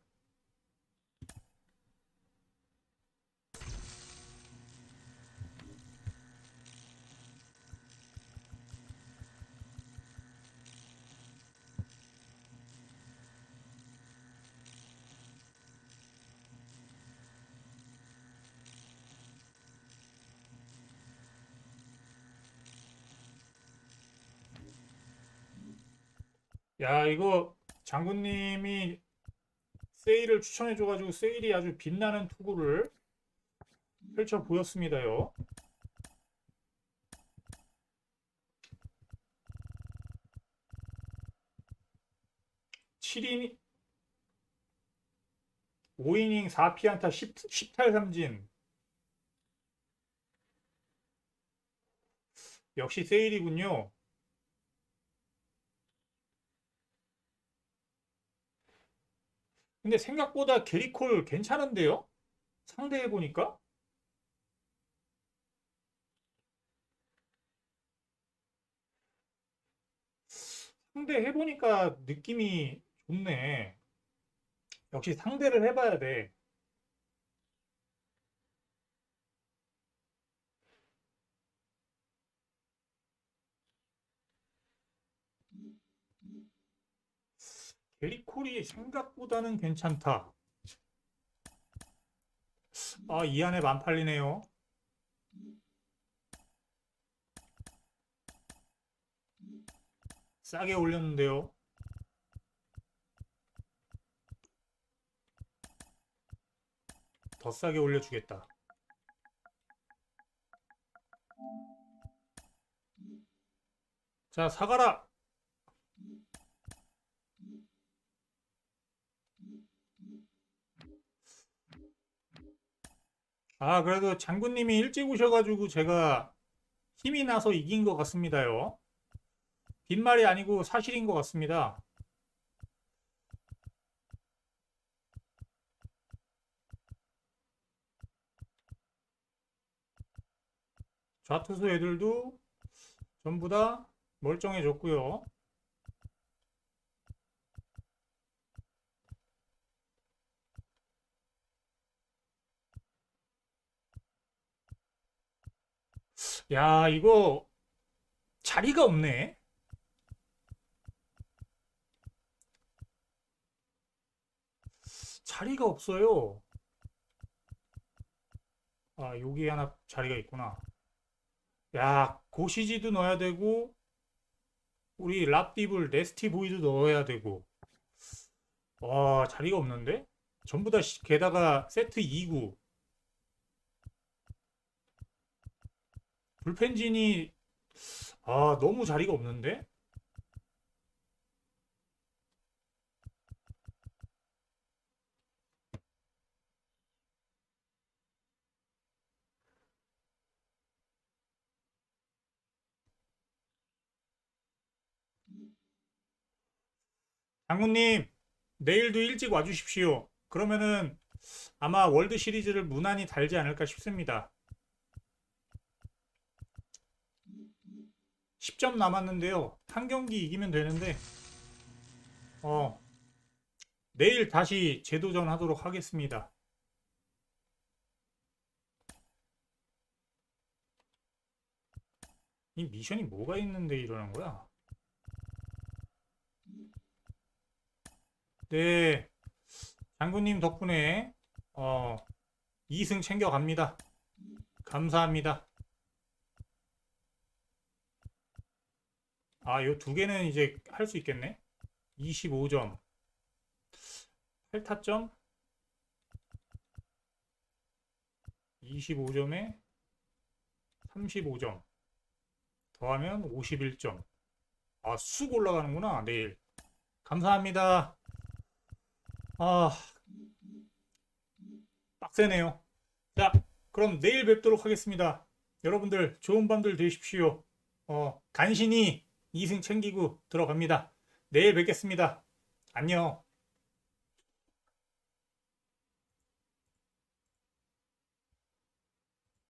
야, 이거 장군님이 세일을 추천해줘가지고 세일이 아주 빛나는 투구를 펼쳐 보였습니다요. (7이닝) 5이닝 4피안타 10탈 3진. 역시 세일이군요. 근데 생각보다 게리콜 괜찮은데요? 상대해보니까? 상대해보니까 느낌이 좋네. 역시 상대를 해봐야 돼. 게리콜이 생각보다는 괜찮다. 아, 이 안에 만 팔리네요. 싸게 올렸는데요. 더 싸게 올려주겠다. 자, 사가라. 아, 그래도 장군님이 일찍 오셔가지고 제가 힘이 나서 이긴 것 같습니다요. 빈말이 아니고 사실인 것 같습니다. 좌투수 애들도 전부 다 멀쩡해졌고요. 야, 이거 자리가 없네. 자리가 없어요. 아, 여기 하나 자리가 있구나. 야, 고시지도 넣어야 되고 우리 랍디블 네스티 보이도 넣어야 되고. 와, 자리가 없는데? 전부 다 게다가 세트 2구. 불펜진이 아, 너무 자리가 없는데? 장군님, 내일도 일찍 와주십시오. 그러면은 아마 월드 시리즈를 무난히 달지 않을까 싶습니다. 10점 남았는데요. 한 경기 이기면 되는데, 내일 다시 재도전 하도록 하겠습니다. 이 미션이 뭐가 있는데 이러는 거야? 네, 장군님 덕분에 2승 챙겨갑니다. 감사합니다. 아, 요 두 개는 이제 할 수 있겠네. 25점, 8타점, 25점에 35점, 더하면 51점. 아, 쑥 올라가는구나, 내일. 감사합니다. 아, 빡세네요. 자, 그럼 내일 뵙도록 하겠습니다. 여러분들 좋은 밤들 되십시오. 간신히 2승 챙기고 들어갑니다. 내일 뵙겠습니다. 안녕.